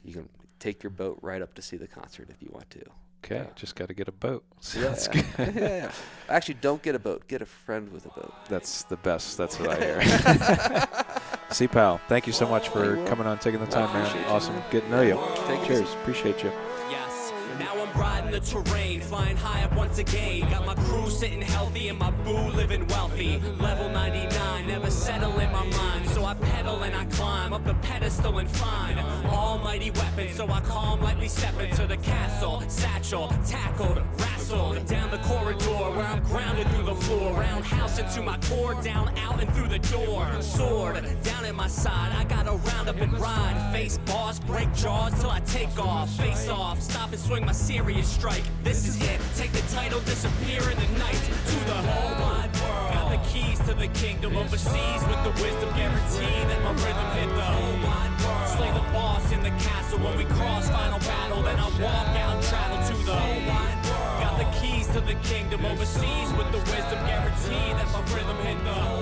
You can take your boat right up to see the concert if you want to. Okay, just got to get a boat. Sounds good. Yeah. Actually, don't get a boat. Get a friend with a boat. That's the best. That's what I hear. See, pal, thank you so much for coming on, taking the time, man. Awesome. Good to know you. Cheers. Appreciate you. Yes. Now I'm riding the terrain, flying high up once again. Got my crew sitting healthy and my boo living wealthy. Level 99, never settle in my mind. So I pedal and I climb up the pedestal and find almighty weapon. So I calm, lightly step into the castle. Satchel, tackled, wrestled down the corridor where I'm grounded through the floor. Roundhouse into my core, down, out, and through the door. Sword down at my side, I gotta round up and ride. Face boss, break jaws till I take off. Face off, stop and swing my serious strike. This is it. Take the title, disappear in the night to the whole wide world. Got the keys to the kingdom overseas with the wisdom guarantee that my rhythm hit the whole wide world. Slay the boss in the castle when we cross final battle. Then I walk out and travel to the whole wide world. Got the keys to the kingdom overseas with the wisdom guarantee that my rhythm hit the whole